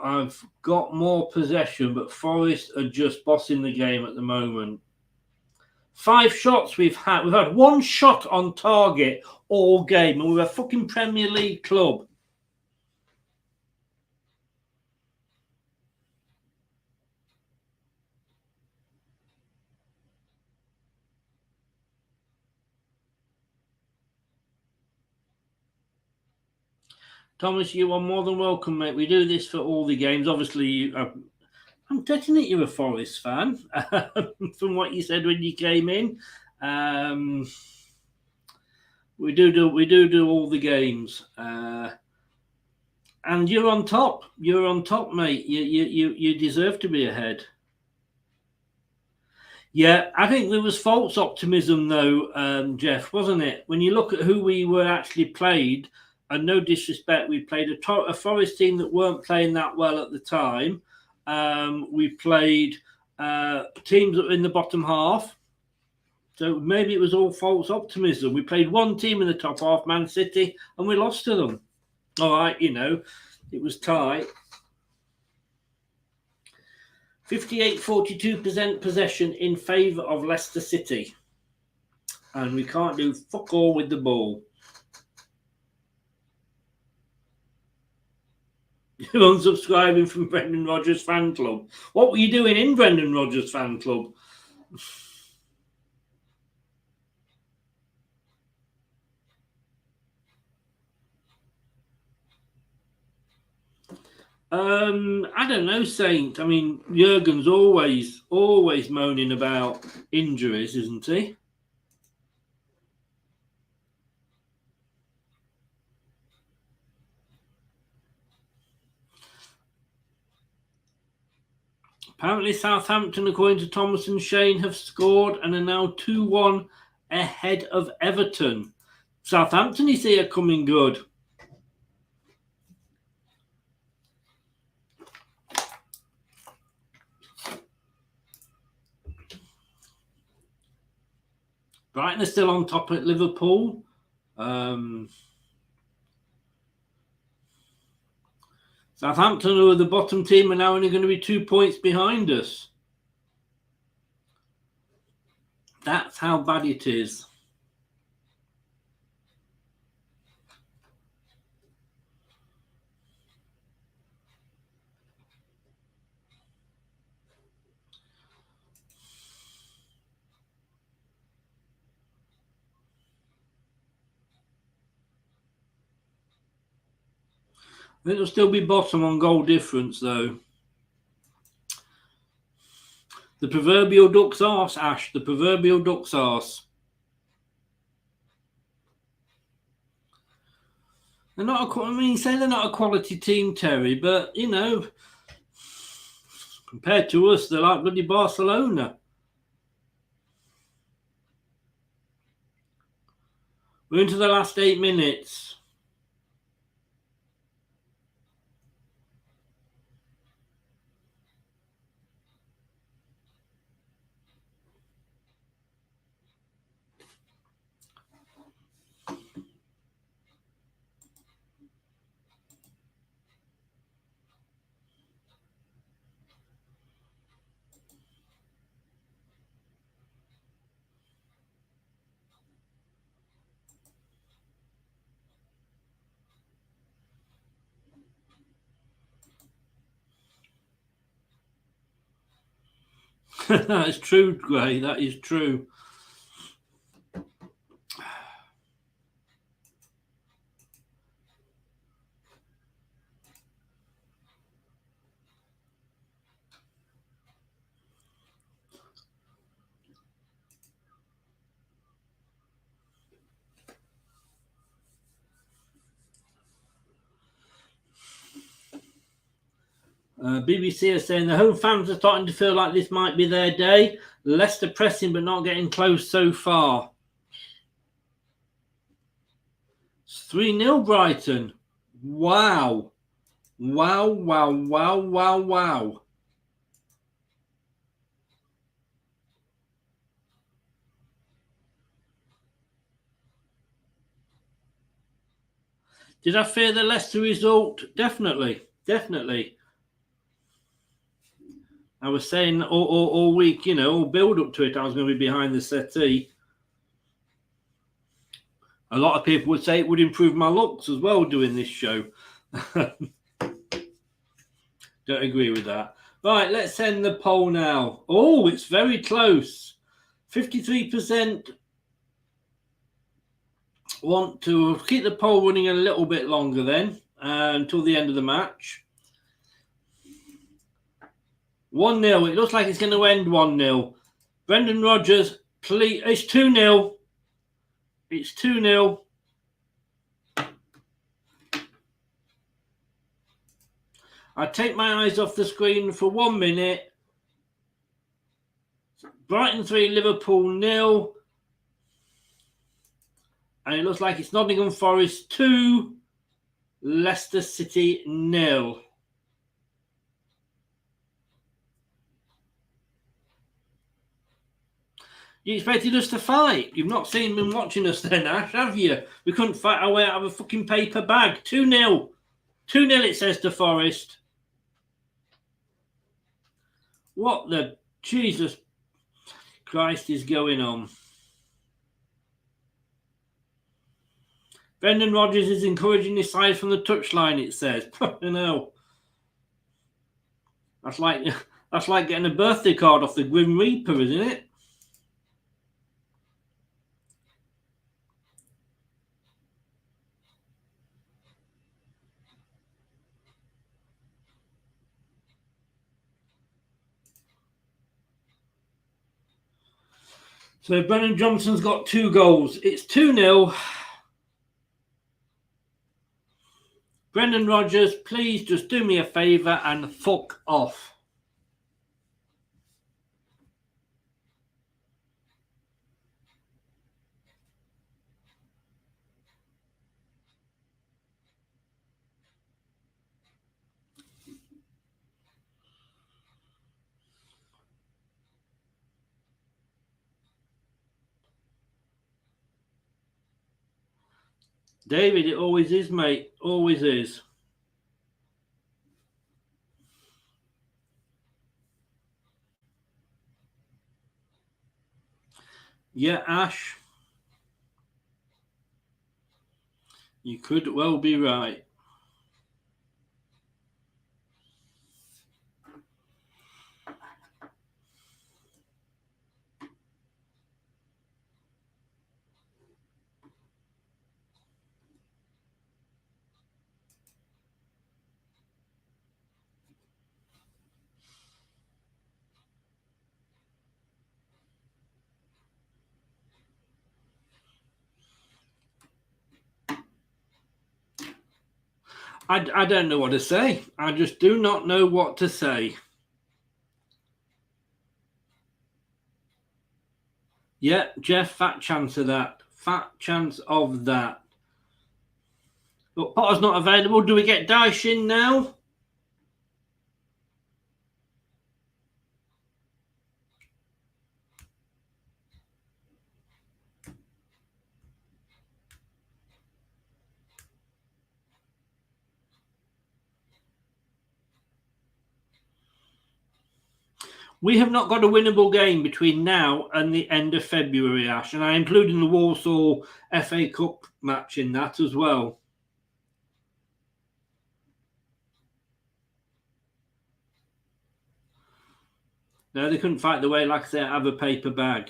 I've got more possession, but Forest are just bossing the game at the moment. 5 shots we've had. We've had 1 shot on target all game, and we're a fucking Premier League club. Thomas, you are more than welcome, mate. We do this for all the games. Obviously, I'm judging that you're a Forest fan from what you said when you came in. We do all the games, and you're on top. You're on top, mate. You deserve to be ahead. Yeah, I think there was false optimism, though, Jeff, wasn't it? When you look at who we were actually played. And no disrespect, we played a Forest team that weren't playing that well at the time. We played teams that were in the bottom half. So maybe it was all false optimism. We played one team in the top half, Man City, and we lost to them. All right, you know, it was tight. 58-42% possession in favour of Leicester City. And we can't do fuck all with the ball. You're unsubscribing from Brendan Rodgers fan club. What were you doing in Brendan Rodgers fan club? I don't know, Saint. I mean, Jurgen's always moaning about injuries, isn't he? Apparently, Southampton, according to Thomas and Shane, have scored and are now 2-1 ahead of Everton. Southampton, you see, are coming good. Brighton are still on top at Liverpool. Southampton, who are the bottom team, are now only going to be 2 points behind us. That's how bad it is. I think they'll still be bottom on goal difference, though. The proverbial duck's arse, Ash. The proverbial duck's arse. They're not. Say they're not a quality team, Terry, but you know, compared to us, they're like bloody Barcelona. We're into the last 8 minutes. That is true, Gray. That is true. BBC are saying the home fans are starting to feel like this might be their day. Leicester pressing but not getting close so far. It's 3-0 Brighton. Wow. Wow, wow, wow, wow, wow. Did I fear the Leicester result? Definitely. Definitely. I was saying all week, you know, all build up to it, I was going to be behind the settee. A lot of people would say it would improve my looks as well doing this show. Don't agree with that. Right, let's end the poll now. Oh, it's very close. 53% want to keep the poll running a little bit longer then, until the end of the match. 1-0. It looks like it's going to end 1-0. Brendan Rodgers, please. It's 2-0. It's 2-0. I take my eyes off the screen for 1 minute. Brighton 3, Liverpool 0. And it looks like it's Nottingham Forest 2, Leicester City 0. You expected us to fight. You've not seen been watching us then, Ash, have you? We couldn't fight our way out of a fucking paper bag. 2-0. 2-0 it says to Forest. What the Jesus Christ is going on? Brendan Rodgers is encouraging his side from the touchline, it says. You know. That's like getting a birthday card off the Grim Reaper, isn't it? So Brennan Johnson's got 2 goals. It's 2-0. Brendan Rodgers, please just do me a favour and fuck off. David, it always is, mate. Always is. Yeah, Ash. You could well be right. I don't know what to say. I just do not know what to say. Yeah, Jeff, fat chance of that. Fat chance of that. But Potter's not available. Do we get Dyche in now? We have not got a winnable game between now and the end of February, Ash, and I include in the Walsall FA Cup match in that as well. No, they couldn't fight the way, like I say, out of a paper bag.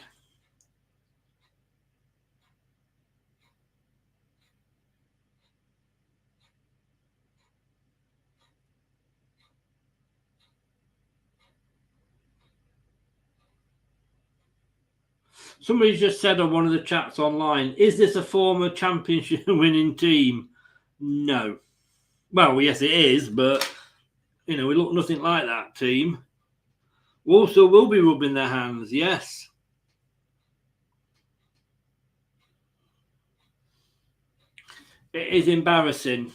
Somebody just said on one of the chats online, is this a former championship winning team? No. Well, yes, it is, but, you know, we look nothing like that team. Walsall will be rubbing their hands, yes. It is embarrassing.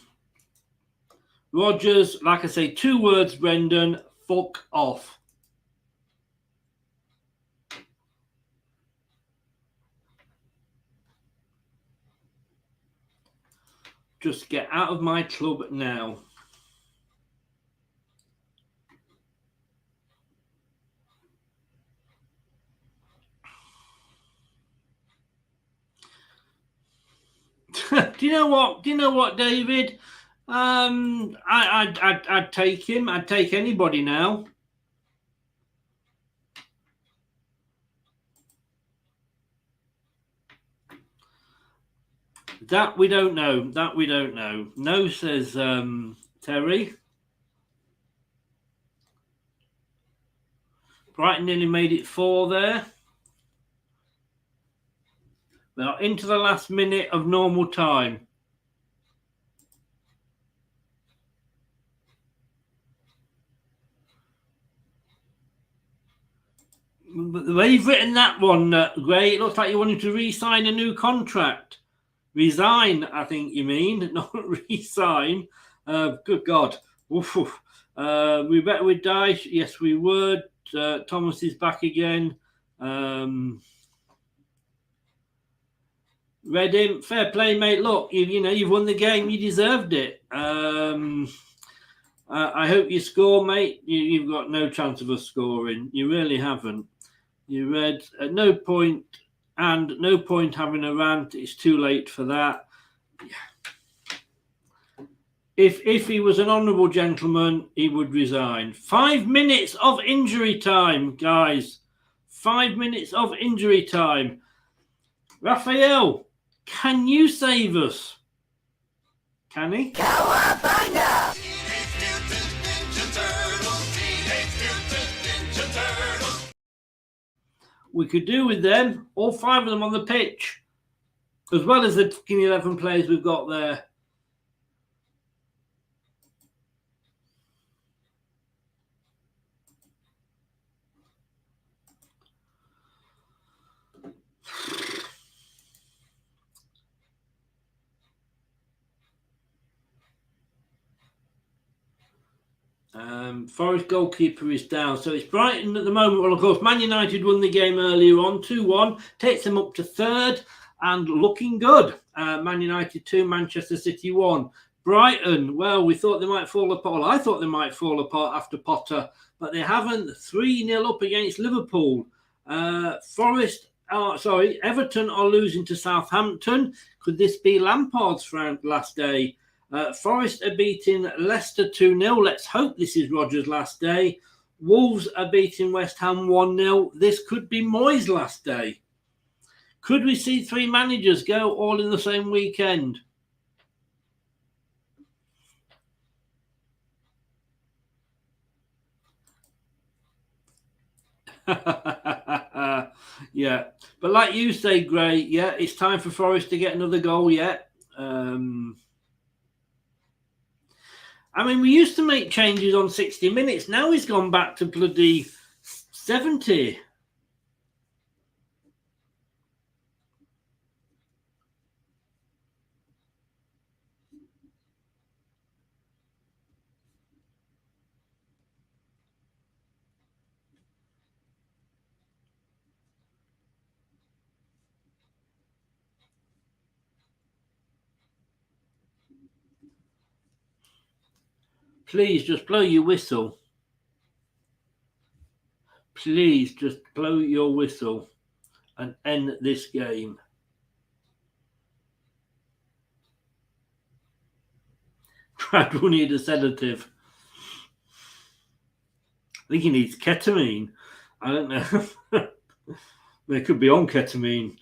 Rodgers, like I say, 2 words, Brendan, fuck off. Just get out of my club now. Do you know what? David? I'd take him. I'd take anybody now. That we don't know. No, says Terry. Brighton nearly made it 4 there. Now into the last minute of normal time. But the way you've written that one, Gray, it looks like you wanted to re-sign a new contract. Resign, I think you mean, not re-sign. Good God. Oof, oof. We better with Dyche. Yes, we would. Thomas is back again. Read him. Fair play, mate. Look, you've won the game. You deserved it. I hope you score, mate. You've got no chance of us scoring. You really haven't. You read at no point having a rant. It's too late for that. If he was an honourable gentleman, he would resign. 5 minutes of injury time, guys. 5 minutes of injury time. Raphael, can you save us? Can he? We could do with them, all 5 of them on the pitch, as well as the 11 players we've got there. Forest goalkeeper is down. So it's Brighton at the moment. Well, of course, Man United won the game earlier on, 2-1. Takes them up to 3rd and looking good. Man United 2, Manchester City 1. Brighton, well, we thought they might fall apart. Well, I thought they might fall apart after Potter, but they haven't. 3-0 up against Liverpool. Everton are losing to Southampton. Could this be Lampard's last day? Forest are beating Leicester 2-0. Let's hope this is Rodgers' last day. Wolves are beating West Ham 1-0. This could be Moyes' last day. Could we see 3 managers go all in the same weekend? Yeah. But like you say, Gray, yeah, it's time for Forest to get another goal yet. I mean, we used to make changes on 60 minutes. Now he's gone back to bloody 70. Please just blow your whistle. Please just blow your whistle and end this game. Brad will need a sedative. I think he needs ketamine. I don't know. They could be on ketamine.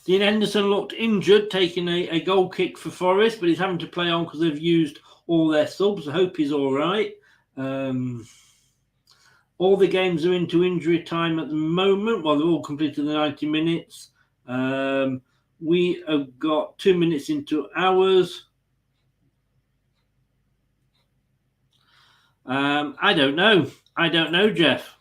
Dean Henderson looked injured, taking a goal kick for Forest, but he's having to play on because they've used all their subs. I hope he's all right. All the games are into injury time at the moment. Well, they're all completed the 90 minutes. We have got 2 minutes into ours. I don't know. I don't know, Jeff.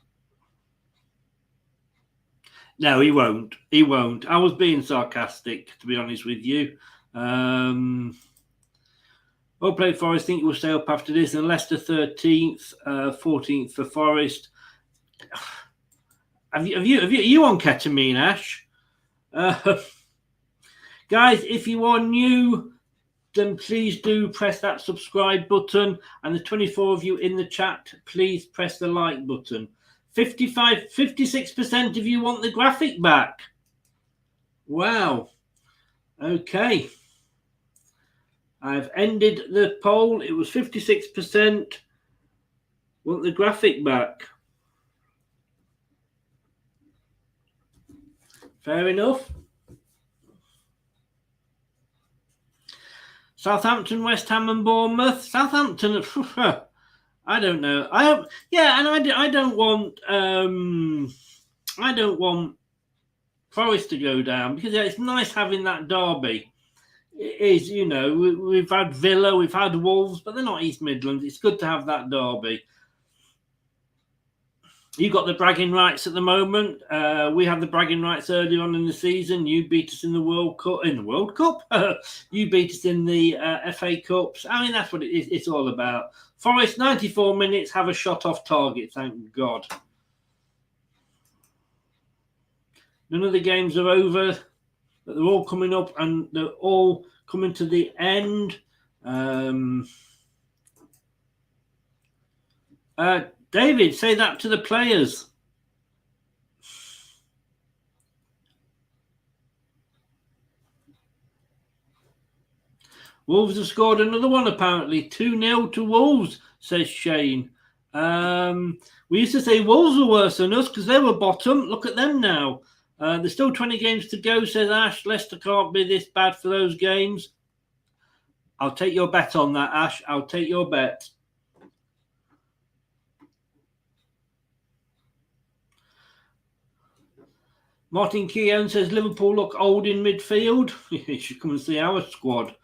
No, he won't. He won't. I was being sarcastic, to be honest with you. Well played, Forest. Think it will stay up after this. And Leicester 13th, 14th for Forest. Are you on ketamine, Ash? Guys, if you are new, then please do press that subscribe button. And the 24 of you in the chat, please press the like button. 56% of you want the graphic back. Wow. Okay. I've ended the poll. It was 56% want the graphic back. Fair enough. Southampton, West Ham and Bournemouth. Southampton, I don't know. I don't want Forest to go down because it's nice having that derby. It is, you know, we've had Villa, we've had Wolves, but they're not East Midlands. It's good to have that derby. You got the bragging rights at the moment. We had the bragging rights early on in the season. You beat us in the World Cup. You beat us in the FA Cups. I mean, that's what it's all about. Forest, 94 minutes, have a shot off target, thank God. None of the games are over. But they're all coming up and they're all coming to the end. David, say that to the players. Wolves have scored another one, apparently. 2-0 to Wolves, says Shane. We used to say Wolves were worse than us because they were bottom. Look at them now. There's still 20 games to go, says Ash. Leicester can't be this bad for those games. I'll take your bet on that, Ash. I'll take your bet. Martin Keown says Liverpool look old in midfield. You should come and see our squad.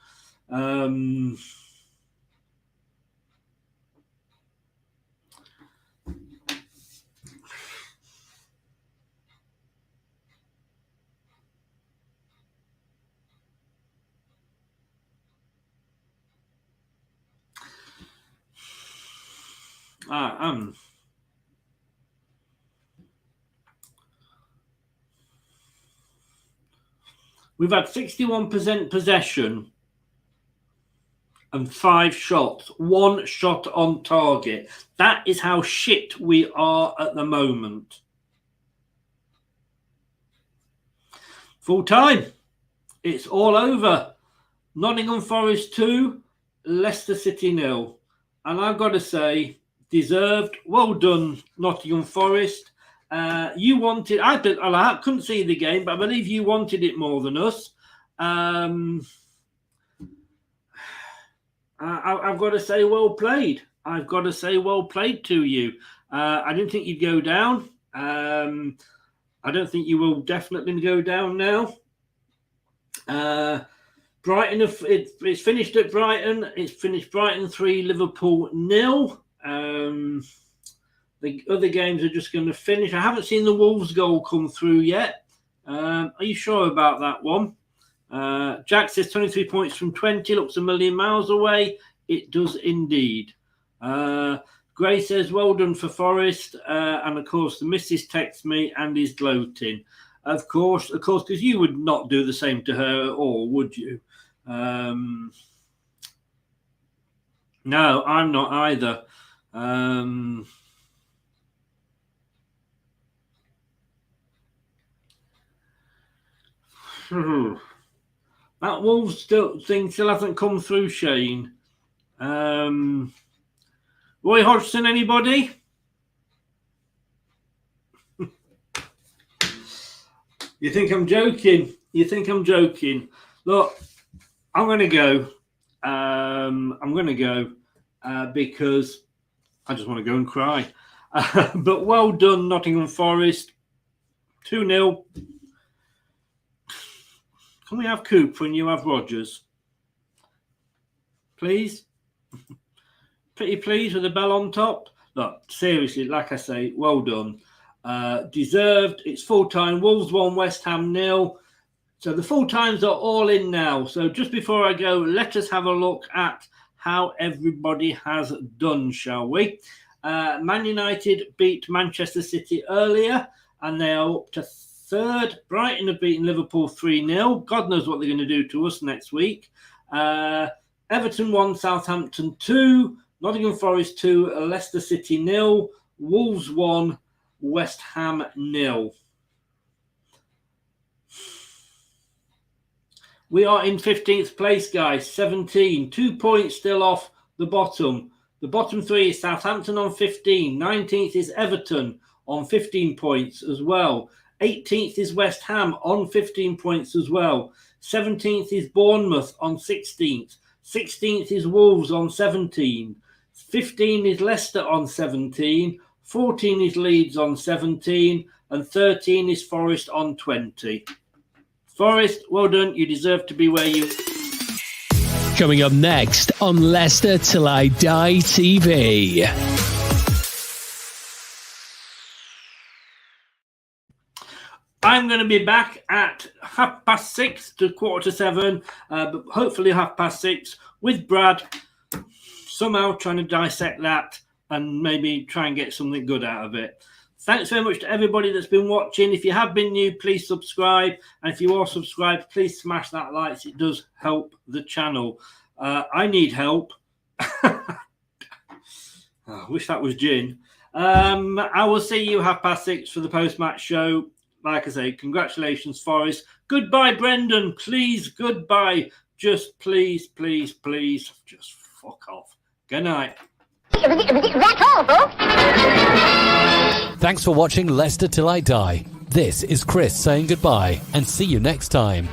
We've had 61% possession and 5 shots, 1 shot on target. That is how shit we are at the moment. Full time. It's all over. Nottingham Forest 2, Leicester City 0. And I've got to say, deserved. Well done, Nottingham Forest. You wanted, I couldn't see the game, but I believe you wanted it more than us. I've got to say, well played. I've got to say, well played to you. I didn't think you'd go down. I don't think you will definitely go down now. Brighton, it's finished at Brighton. It's finished Brighton 3, Liverpool 0. The other games are just going to finish. I haven't seen the Wolves goal come through yet. Are you sure about that one? Jack says 23 points from 20 looks a million miles away. It does indeed. Gray says, well done for Forest. And of course, the missus texts me and is gloating. Of course, because you would not do the same to her at all, would you? No, I'm not either. That Wolves thing still hasn't come through, Shane. Roy Hodgson, anybody? You think I'm joking? You think I'm joking? Look, I'm going to go. Because I just want to go and cry. But well done, Nottingham Forest. 2-0. Can we have Coop when you have Rodgers? Please? Pretty pleased with the bell on top? Look, seriously, like I say, well done. Deserved. It's full time. Wolves 1, West Ham 0. So the full times are all in now. So just before I go, let us have a look at how everybody has done, shall we? Man United beat Manchester City earlier, and they are up to 3rd. Brighton have beaten Liverpool 3-0. God knows what they're going to do to us next week. Everton 1, Southampton 2. Nottingham Forest 2, Leicester City 0. Wolves 1, West Ham 0. We are in 15th place, guys. 17. 2 points still off the bottom. The bottom 3 is Southampton on 15. 19th is Everton on 15 points as well. 18th is West Ham on 15 points as well. 17th is Bournemouth on 16th. 16th is Wolves on 17. 15 is Leicester on 17. 14 is Leeds on 17. And 13 is Forest on 20. Forest, well done. You deserve to be where you... Coming up next on Leicester Till I Die TV. I'm going to be back at 6:30 to 7:15, but hopefully 6:30 with Brad, somehow trying to dissect that and maybe try and get something good out of it. Thanks very much to everybody that's been watching. If you have been new, please subscribe. And if you are subscribed, please smash that like. It does help the channel. I need help. I wish that was gin. I will see you 6:30 for the post-match show. Like I say, congratulations, Forest. Goodbye, Brendan. Please, goodbye. Just please, please, please, just fuck off. Good night. That's all, folks. Thanks for watching Leicester Till I Die. This is Chris saying goodbye and see you next time.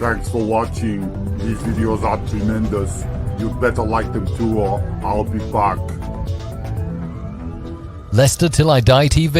Thanks for watching. These videos are tremendous. You'd better like them too, or I'll be back. Leicester Till I Die TV